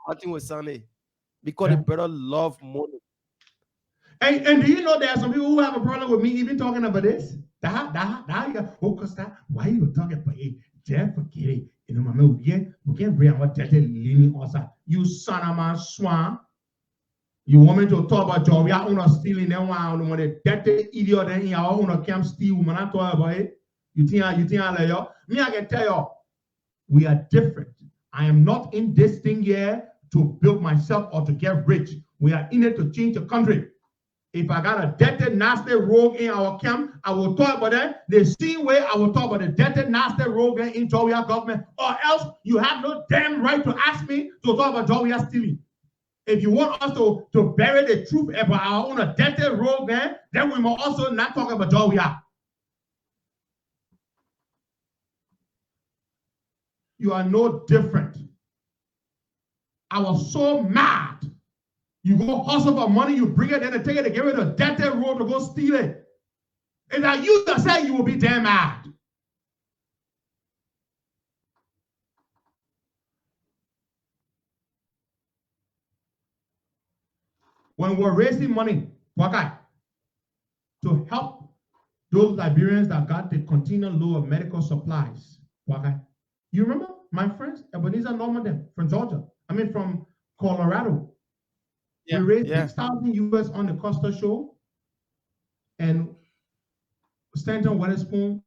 Martin would sign it, because the brother love money. And do you know there are some people who have a problem with me even talking about this? Oh, Costa, why are you talking about it? Just forget it. You know, we can't bring our debt leaning us. You son of a swan. You want me to talk about job? We are not stealing them one. When the debt idiot in your own camp steal, when I talk about it, you think I like you? Me, I can tell you, we are different. I am not in this thing here to build myself or to get rich. We are in it to change the country. If I got a dirty, nasty rogue in our camp, I will talk about that. The same way I will talk about the dirty, nasty rogue in Georgia government, or else you have no damn right to ask me to talk about Georgia stealing. If you want us to bury the truth about our own dirty rogue, then we must also not talk about Georgia. you are no different. I was so mad. You go hustle for money, you bring it, then they take it, they give it a dirty road to go steal it. And that you just say you will be damn mad. When we're raising money, to help those Liberians that got the continual low of medical supplies. You remember my friends, Ebenezer Norman from Georgia, from Colorado. Yeah, we raised 6,000 US on the Costa show, and Stanton Witherspoon,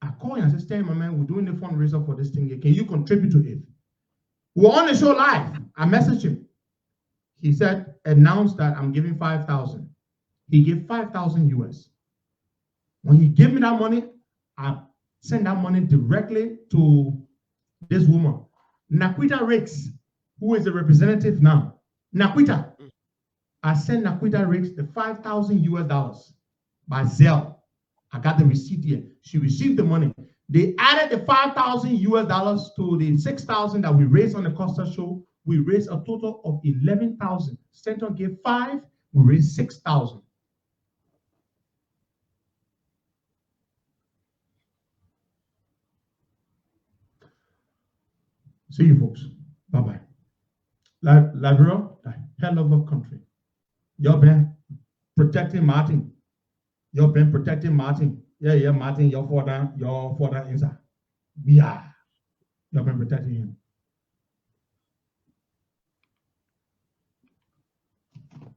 I called him and said, Stan, my man, we're doing the fundraiser for this thing here. Can you contribute to it? We're on the show live. I messaged him. He said, announce that I'm giving 5,000. He gave 5,000 US. When he gave me that money, I sent that money directly to this woman, Naquita Riggs, who is a representative now. Naquita. I sent Naquita Riggs the 5,000 US dollars by Zelle. I got the receipt here. She received the money. They added the 5,000 US dollars to the 6,000 that we raised on the Costa show. We raised a total of 11,000. Stanton gave 5, we raised 6,000. See you folks. Bye-bye. Liberia, a hell of a country. You've been protecting Martin. You've been protecting Martin. Yeah, Martin, your father inside. Yeah. You've been protecting him.